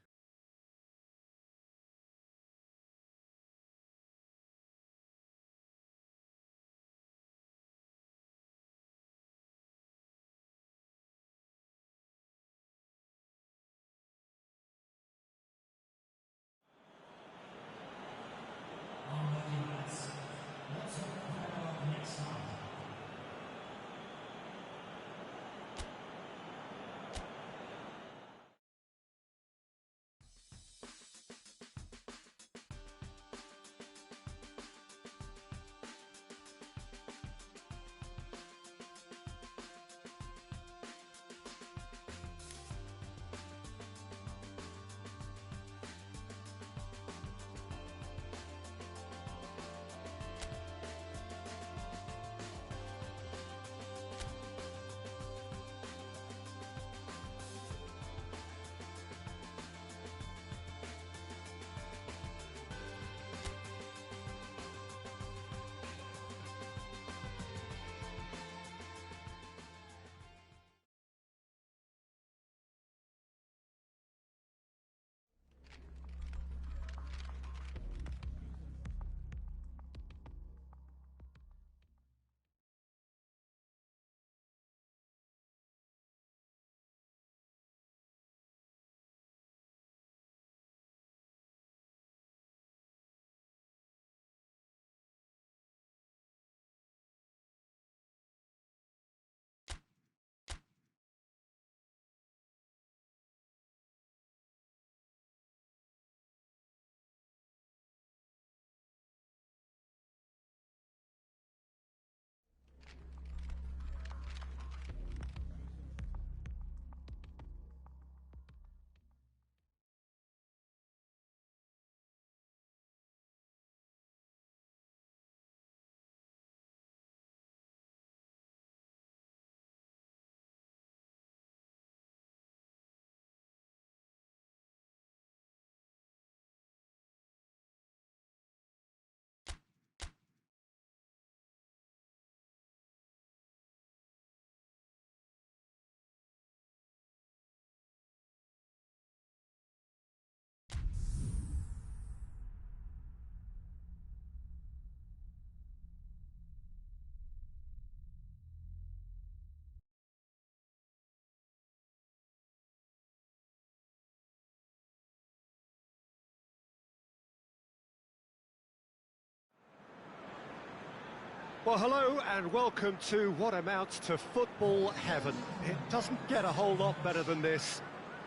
Well, hello and welcome to what amounts to football heaven. It doesn't get a whole lot better than this.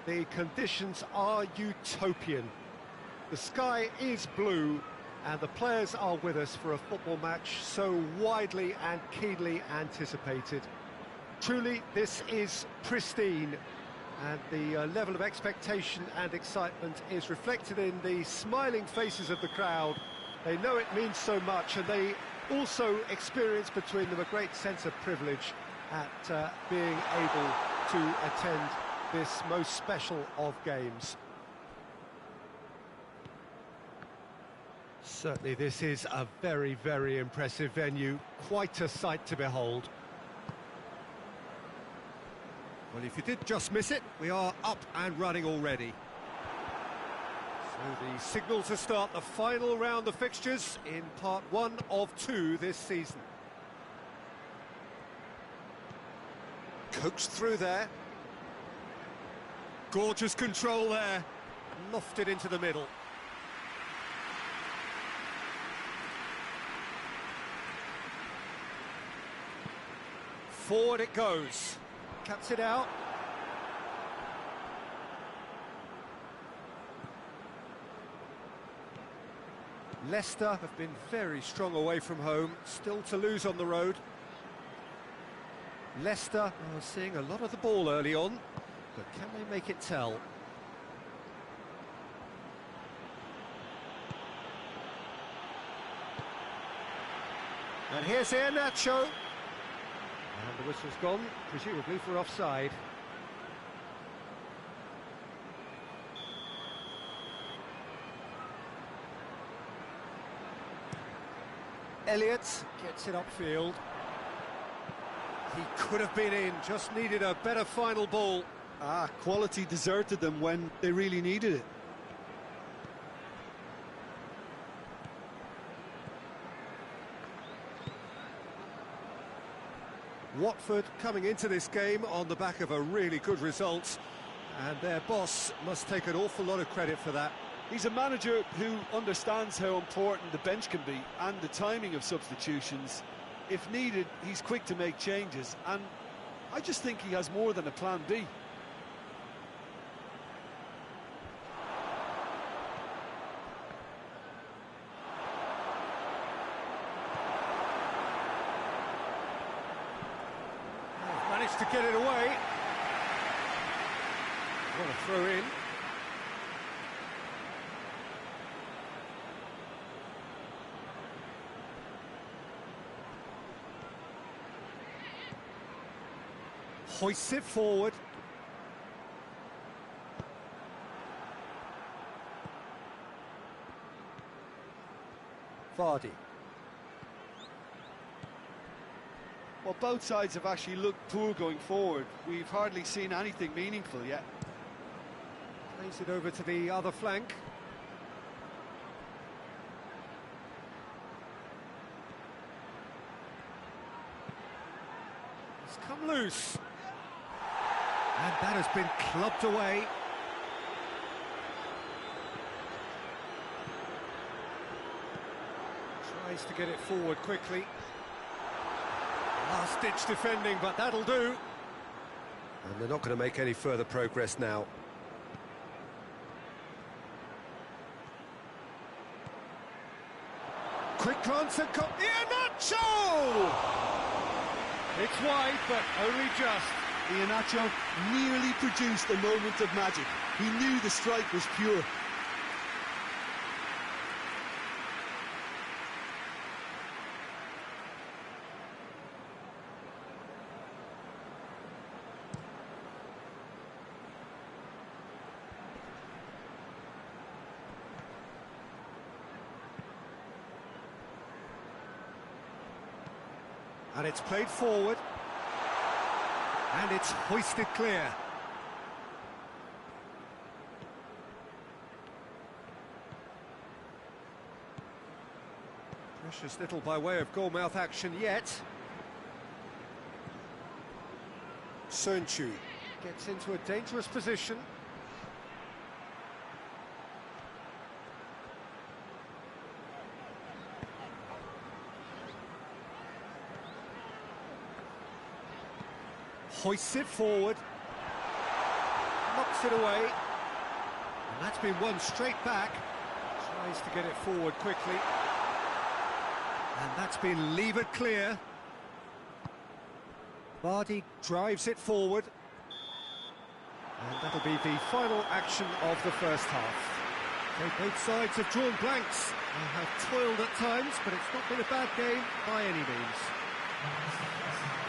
The conditions are utopian. The sky is blue and the players are with us for a football match so widely and keenly anticipated. Truly, this is pristine, and the level of expectation and excitement is reflected in the smiling faces of the crowd. They know it means so much, and they also experience between them a great sense of privilege at being able to attend this most special of games. Certainly this is a very, very impressive venue, quite a sight to behold. Well, if you did just miss it, we are up and running already. So the signal to start the final round of fixtures in part 1 of 2 this season. Coaxed through there. Gorgeous control there. Lofted into the middle. Forward it goes. Cuts it out. Leicester have been very strong away from home, still to lose on the road. Leicester are seeing a lot of the ball early on, but can they make it tell? And here's Iheanacho. And the whistle's gone, presumably for offside. Elliott gets it upfield. He could have been in, just needed a better final ball. Quality deserted them when they really needed it. Watford coming into this game on the back of a really good result, and their boss must take an awful lot of credit for that. He's a manager who understands how important the bench can be and the timing of substitutions. If needed, he's quick to make changes, and I just think he has more than a plan B. Managed to get it away. What a throw in. Hoists it forward. Vardy. Well, both sides have actually looked poor going forward. We've hardly seen anything meaningful yet. Plays it over to the other flank. It's come loose. And that has been clubbed away. Tries to get it forward quickly. Last-ditch defending, but that'll do. And they're not going to make any further progress now. Quick glance at Iheanacho! It's wide, but only just. Iheanacho nearly produced a moment of magic. He knew the strike was pure. And it's played forward. And it's hoisted clear. Precious little by way of goalmouth action yet. Sönchu gets into a dangerous position. Hoists it forward. Knocks it away. And that's been won straight back. Tries to get it forward quickly. And that's been levered clear. Vardy drives it forward. And that'll be the final action of the first half. Okay, both sides have drawn blanks. They have toiled at times, but it's not been a bad game by any means.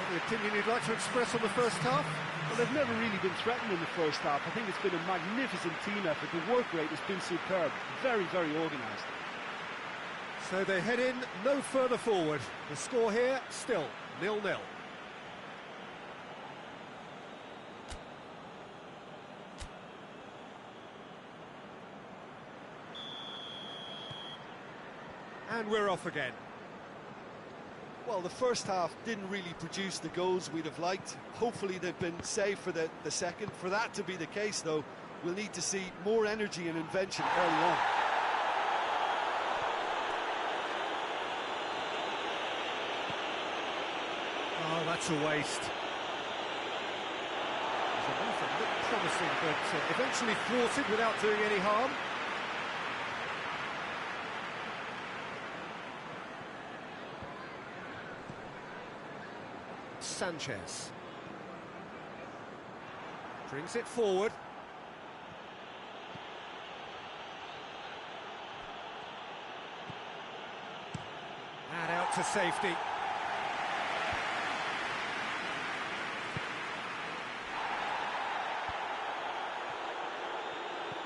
Any opinion you'd like to express on the first half? Well, they've never really been threatened in the first half. I think it's been a magnificent team effort. The work rate has been superb. Very, very organised. So they head in no further forward. The score here, still 0-0. And we're off again. Well, the first half didn't really produce the goals we'd have liked. Hopefully they've been saved for the second. For that to be the case, though, we'll need to see more energy and invention early on. Oh, that's a waste. The movement looked promising, but eventually thwarted without doing any harm. Sanchez brings it forward. And out to safety.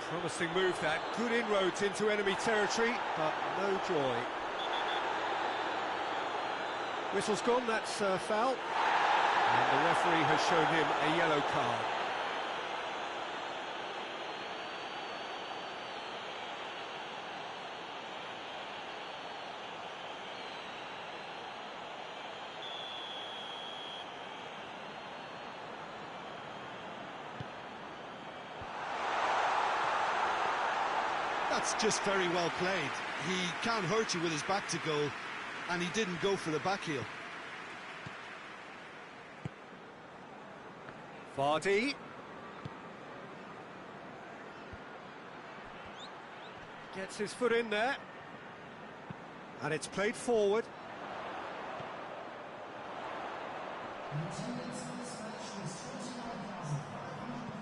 Promising move that. Good inroads into enemy territory, but no joy. Whistle's gone, that's foul. And the referee has shown him a yellow card. That's just very well played. He can't hurt you with his back to goal, and he didn't go for the back heel. Vardy. Gets his foot in there. And it's played forward.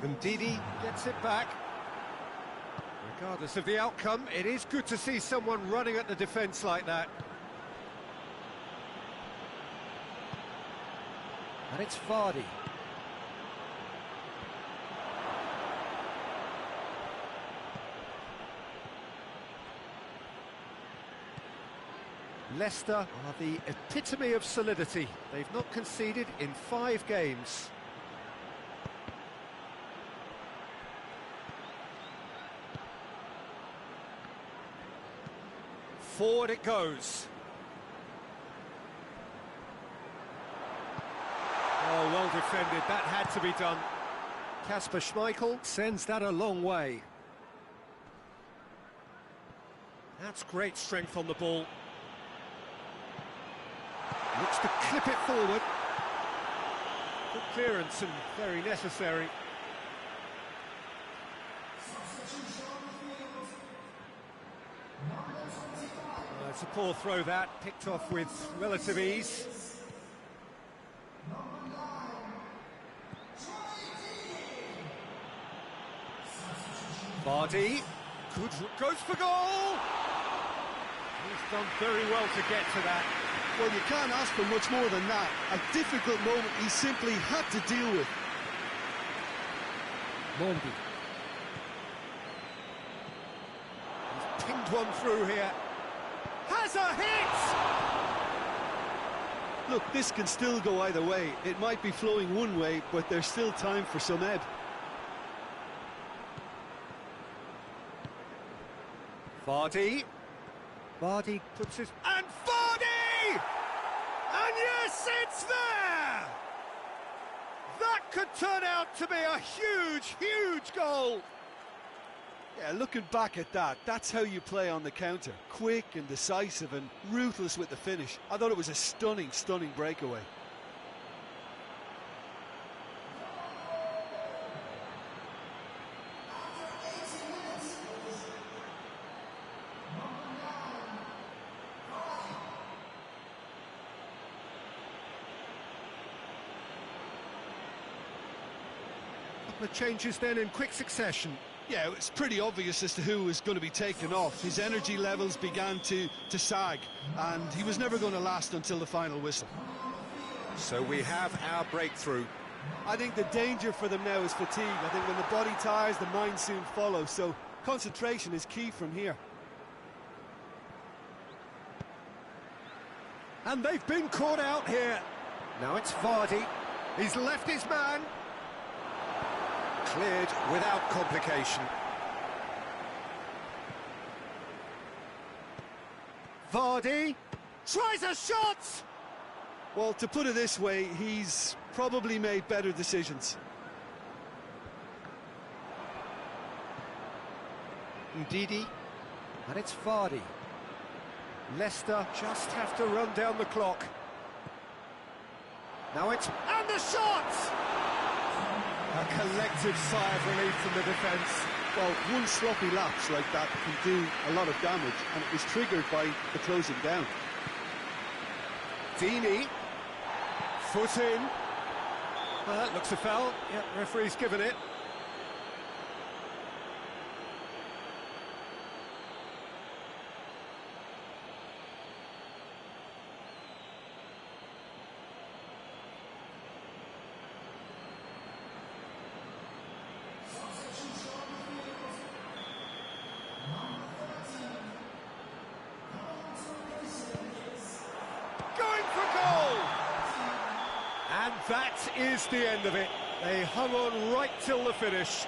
And Didi gets it back. Regardless of the outcome, it is good to see someone running at the defence like that. And it's Vardy. Leicester are the epitome of solidity. They've not conceded in 5 games. Forward it goes. Oh, well defended. That had to be done. Kasper Schmeichel sends that a long way. That's great strength on the ball. Looks to clip it forward. Good clearance and very necessary. It's a poor throw that, picked off with relative ease. Vardy, good, goes for goal! He's done very well to get to that. Well, you can't ask for much more than that. A difficult moment he simply had to deal with. Mondi. He's pinged one through here. Has a hit! Look, this can still go either way. It might be flowing one way, but there's still time for some ebb. Vardy. Vardy puts his... And Vardy! And yes, it's there! That could turn out to be a huge, huge goal! Yeah, looking back at that, that's how you play on the counter. Quick and decisive and ruthless with the finish. I thought it was a stunning, stunning breakaway. The changes then in quick succession. Yeah, it's pretty obvious as to who was going to be taken off. His energy levels began to sag, and he was never going to last until the final whistle. So we have our breakthrough. I think the danger for them now is fatigue. I think when the body tires, the mind soon follows, so concentration is key from here. And they've been caught out here. Now it's Vardy. He's left his man. Cleared without complication. Vardy tries a shot! Well, to put it this way, he's probably made better decisions. Ndidi, and it's Vardy. Leicester just have to run down the clock. Now it's... and the shot! A collective sigh of relief from the defence. Well, one sloppy lapse like that can do a lot of damage, and it was triggered by the closing down. Deeney, foot in. Well, that looks a foul. Yep, referee's given it. Going for goal! And that is the end of it. They hung on right till the finish.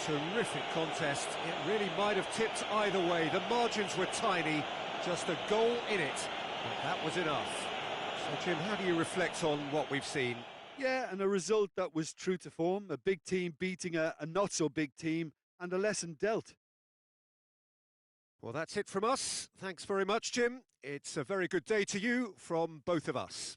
Terrific contest. It really might have tipped either way. The margins were tiny, just a goal in it. But that was enough. So, Jim, how do you reflect on what we've seen? Yeah, and a result that was true to form, a big team beating a not-so-big team, and a lesson dealt. Well, that's it from us. Thanks very much, Jim. It's a very good day to you from both of us.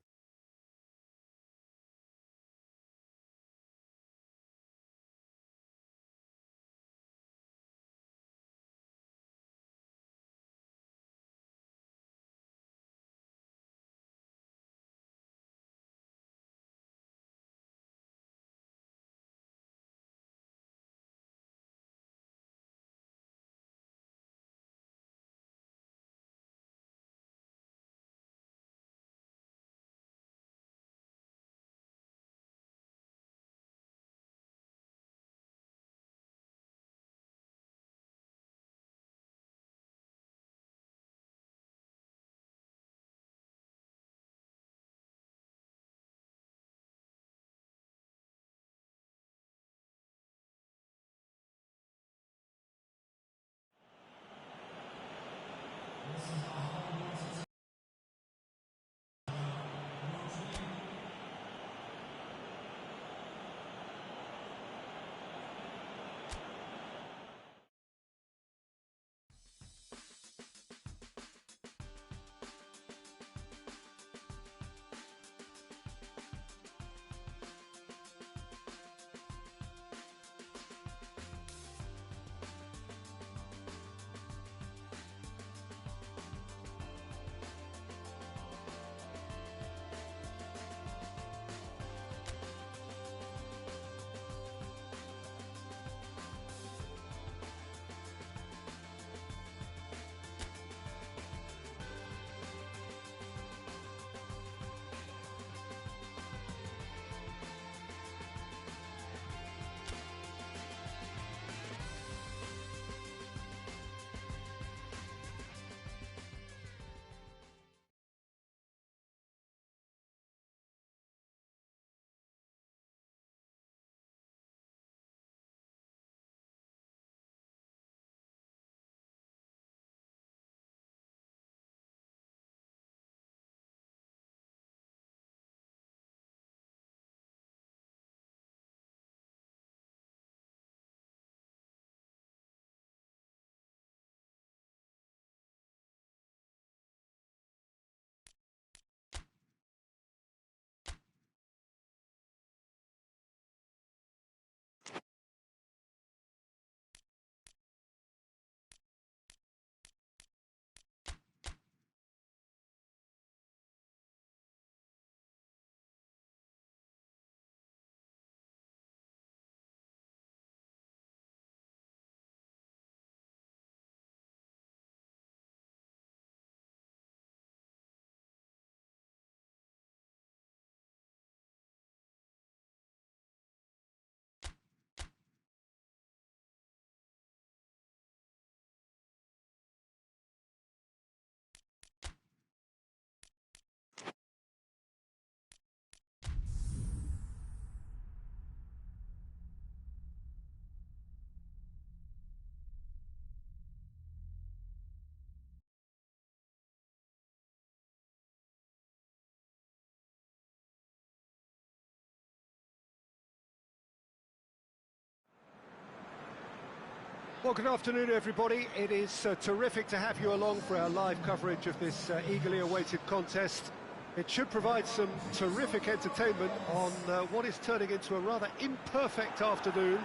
Well, good afternoon, everybody. It is terrific to have you along for our live coverage of this eagerly awaited contest. It should provide some terrific entertainment on what is turning into a rather imperfect afternoon.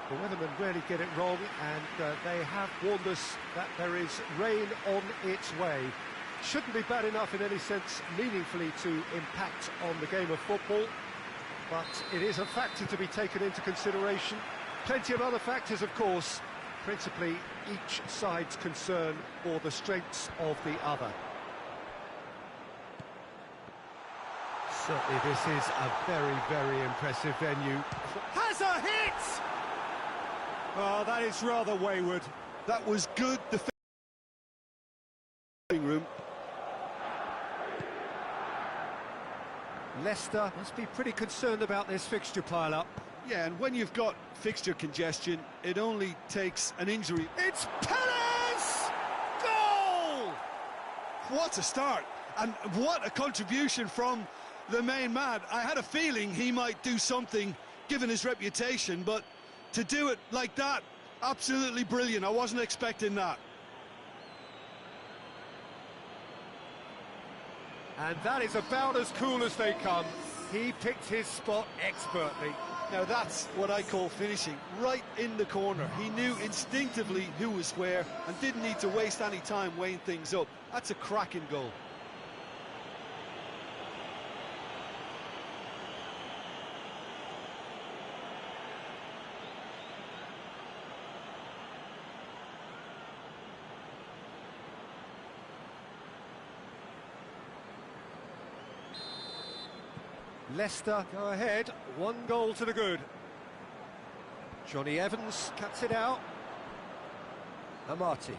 The weathermen rarely get it wrong, and they have warned us that there is rain on its way. Shouldn't be bad enough in any sense meaningfully to impact on the game of football, but it is a factor to be taken into consideration. Plenty of other factors, of course, principally each side's concern for the strengths of the other. Certainly this is a very, very impressive venue. Has a hit! Oh, that is rather wayward. That was good defending room. Leicester must be pretty concerned about this fixture pile-up. Yeah, and when you've got fixture congestion, it only takes an injury. It's Perez! Goal! What a start, and what a contribution from the main man. I had a feeling he might do something, given his reputation, but to do it like that, absolutely brilliant. I wasn't expecting that. And that is about as cool as they come. He picked his spot expertly. Now that's what I call finishing, right in the corner. He knew instinctively who was where and didn't need to waste any time weighing things up. That's a cracking goal. Leicester go ahead, 1 goal to the good. Johnny Evans cuts it out. Amati.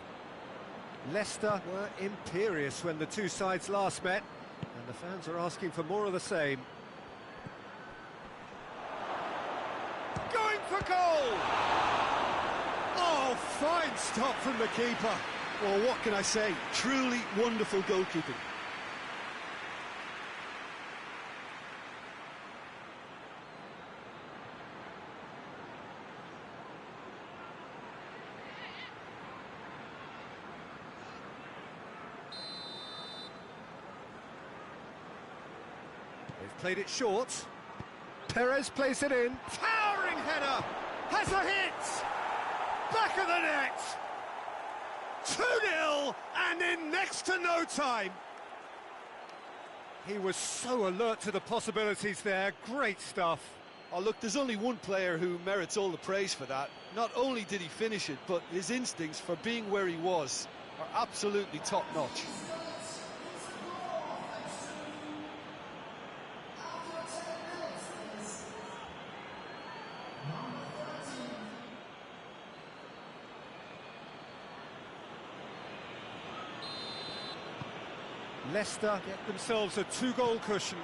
Leicester were imperious when the two sides last met, and the fans are asking for more of the same. Going for goal! Oh, fine stop from the keeper. Well, what can I say? Truly wonderful goalkeeping. They've played it short. Perez plays it in. Towering header! Has a hit! Back of the net! 2-0 and in next to no time. He was so alert to the possibilities there. Great stuff. Oh, look, there's only one player who merits all the praise for that. Not only did he finish it, but his instincts for being where he was are absolutely top-notch. Leicester get themselves a 2-goal cushion.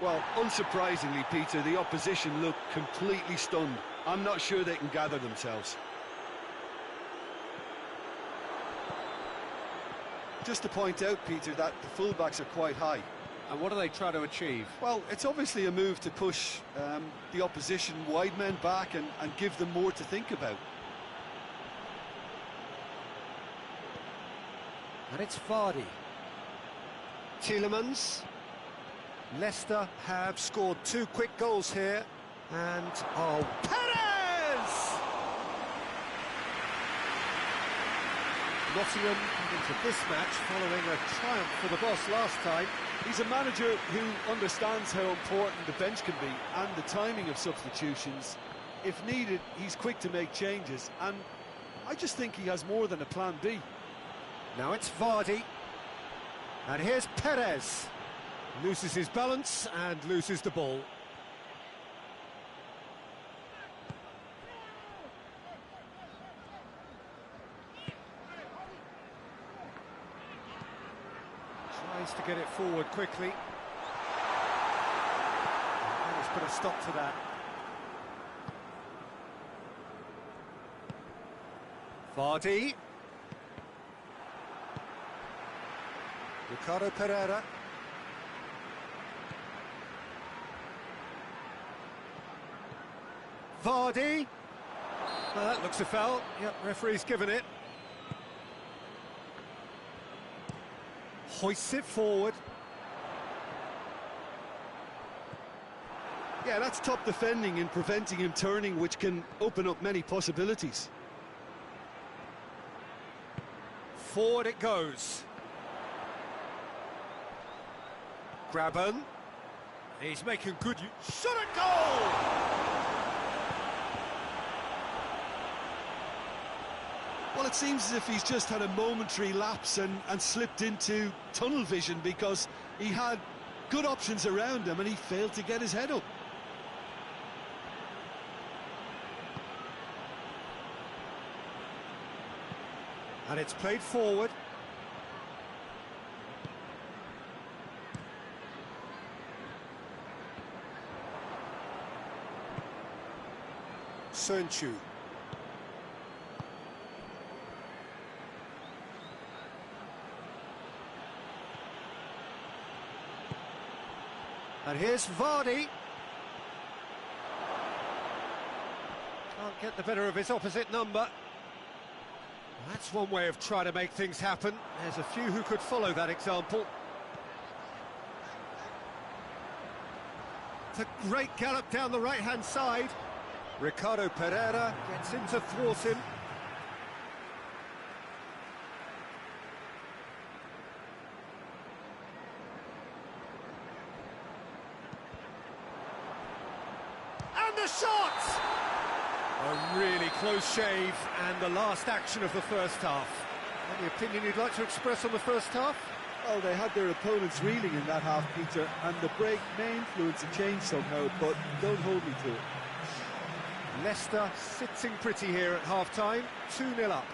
Well, unsurprisingly, Peter, the opposition look completely stunned. I'm not sure they can gather themselves. Just to point out, Peter, that the fullbacks are quite high. And what are they trying to achieve? Well, it's obviously a move to push the opposition wide men back and give them more to think about. And it's Vardy. Tielemans. Leicester have scored 2 quick goals here, and Perez! Nottingham into this match following a triumph for the boss last time. He's a manager who understands how important the bench can be and the timing of substitutions. If needed, he's quick to make changes, and I just think he has more than a plan B. Now it's Vardy. And here's Perez. Loses his balance and loses the ball. Tries to get it forward quickly. And he's put a stop to that. Vardy. Ricardo Pereira. Vardy. That looks a foul. Yep, referee's given it. Hoists it forward. Yeah, that's top defending and preventing him turning, which can open up many possibilities. Forward it goes. Graben. He's making good use. Shot at goal! Well, it seems as if he's just had a momentary lapse and slipped into tunnel vision, because he had good options around him and he failed to get his head up. And it's played forward. Sönchu. And here's Vardy. Can't get the better of his opposite number. That's one way of trying to make things happen. There's a few who could follow that example. It's a great gallop down the right-hand side. Ricardo Pereira gets in to thwart him. And the shot! A really close shave, and the last action of the first half. Any opinion you'd like to express on the first half? Well, they had their opponents reeling in that half, Peter, and the break may influence a change somehow, but don't hold me to it. Leicester sitting pretty here at half-time, 2-0 up.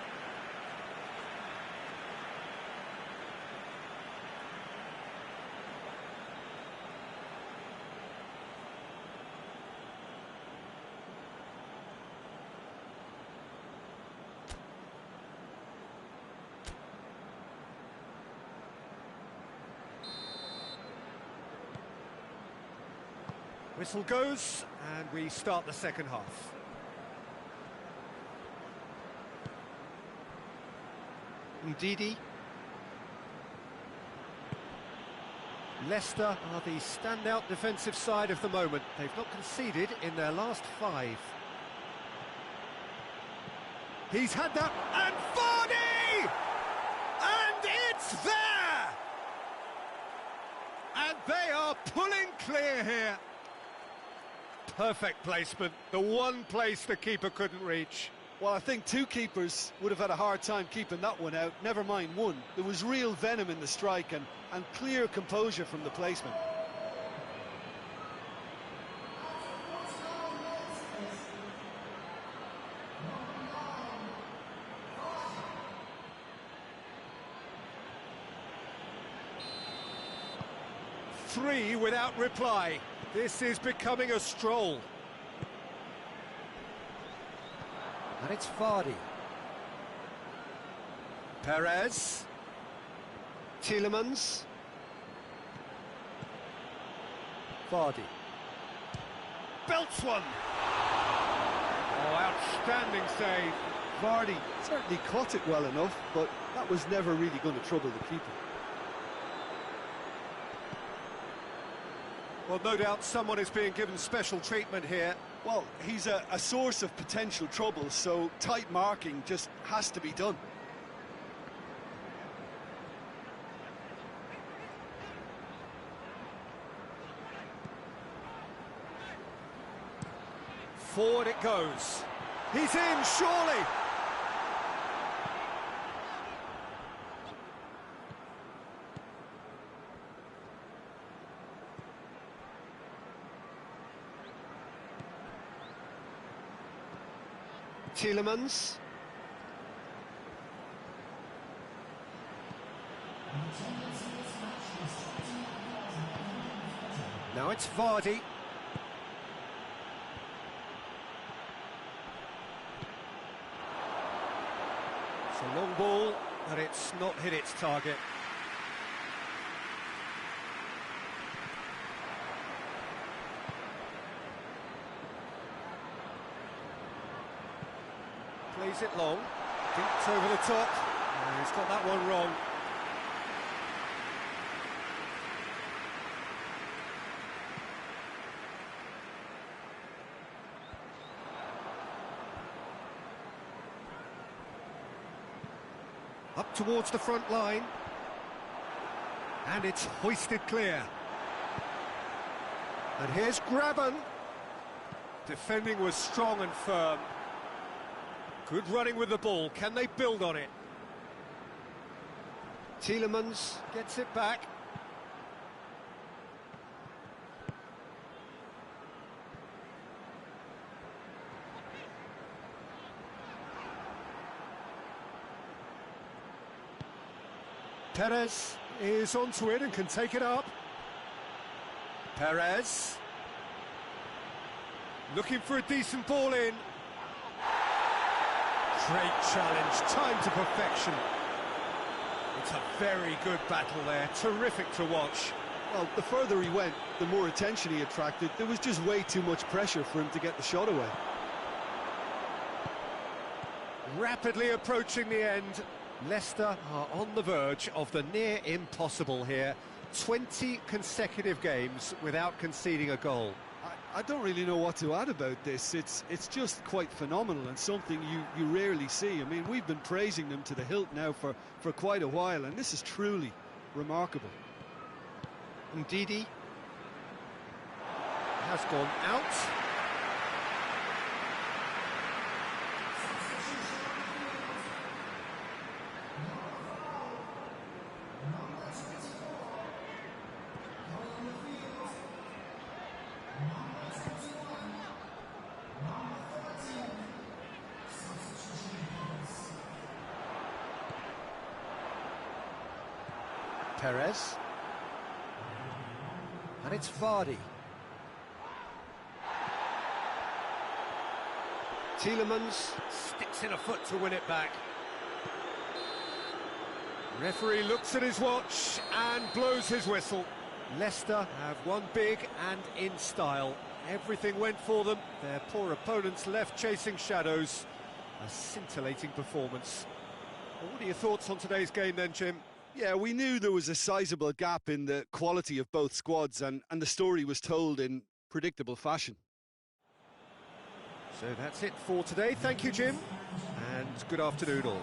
Whistle goes, and we start the second half. Ndidi. Leicester are the standout defensive side of the moment. They've not conceded in their last 5. He's had that, and Vardy! And it's there! And they are pulling clear here. Perfect placement, the one place the keeper couldn't reach. Well, I think two keepers would have had a hard time keeping that one out, never mind one. There was real venom in the strike and clear composure from the placement. Three without reply. This is becoming a stroll. And it's Vardy. Perez. Tielemans. Vardy. Belts one. Oh, outstanding save. Vardy certainly caught it well enough, but that was never really going to trouble the keeper. Well, no doubt someone is being given special treatment here. Well, he's a source of potential trouble, so tight marking just has to be done. Forward it goes. He's in, surely! Tielemans. Now it's Vardy. It's a long ball, but it's not hit its target. plays it long. Dinked over the top. He's got that one wrong. Up towards the front line. And it's hoisted clear. And here's Graben. Defending was strong and firm. Good running with the ball. Can they build on it? Tielemans gets it back. Perez is onto it and can take it up. Perez. Looking for a decent ball in. Great challenge, time to perfection. It's a very good battle there, terrific to watch. Well, the further he went, the more attention he attracted. There was just way too much pressure for him to get the shot away. Rapidly approaching the end. Leicester are on the verge of the near impossible here. 20 consecutive games without conceding a goal. I don't really know what to add about this. It's just quite phenomenal and something you rarely see. I mean, we've been praising them to the hilt now for quite a while, and this is truly remarkable. Ndidi has gone out. Perez. And it's Vardy. Tielemans sticks in a foot to win it back. Referee looks at his watch and blows his whistle. Leicester have won big and in style. Everything went for them. Their poor opponents left chasing shadows. A scintillating performance. Well, what are your thoughts on today's game then, Jim? Yeah, we knew there was a sizable gap in the quality of both squads, and the story was told in predictable fashion. So that's it for today. Thank you, Jim, and good afternoon all.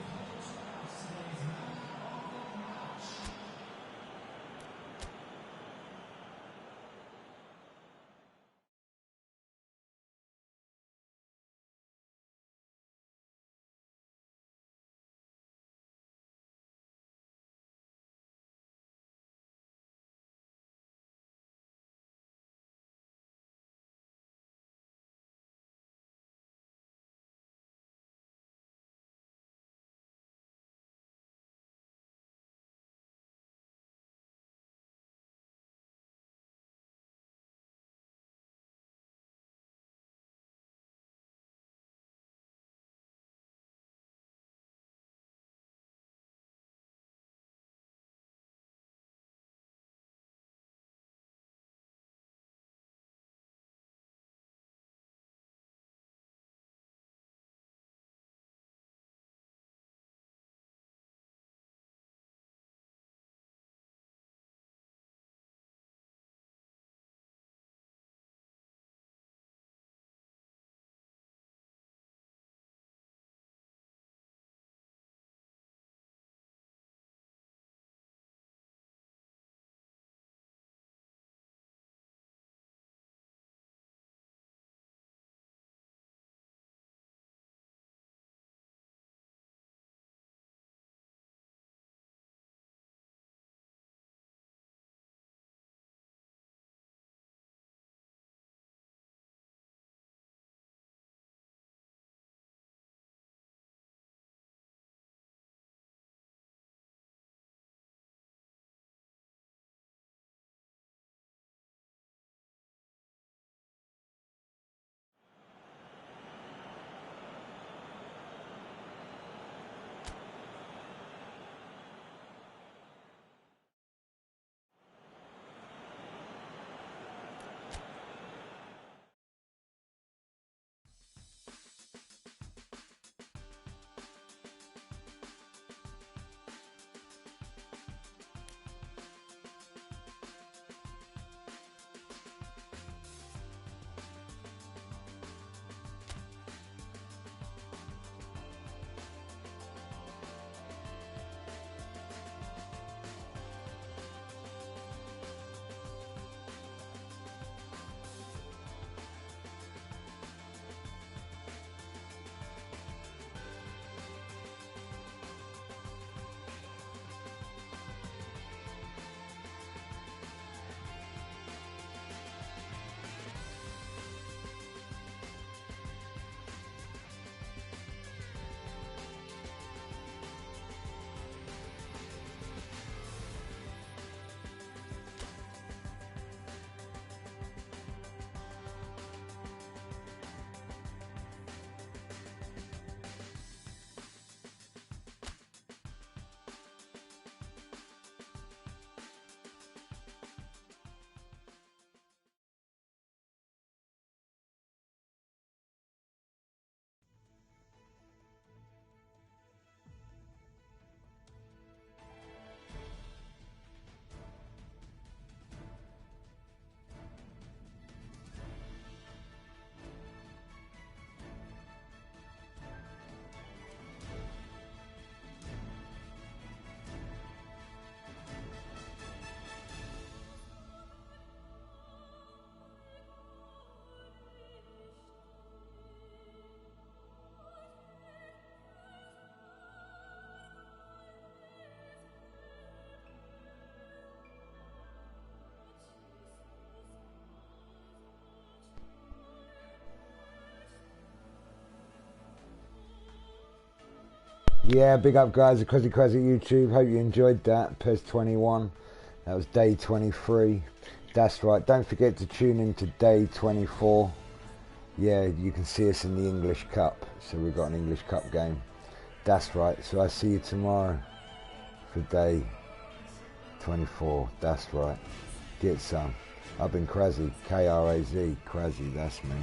Yeah, big up guys at Kraz-ekraz YouTube. Hope you enjoyed that. PES 21. That was day 23. That's right. Don't forget to tune in to day 24. Yeah, you can see us in the English Cup. So we've got an English Cup game. That's right. So I'll see you tomorrow for day 24. That's right. Get some. I've been Kraz-e, K-R-A-Z, Kraz-e, that's me.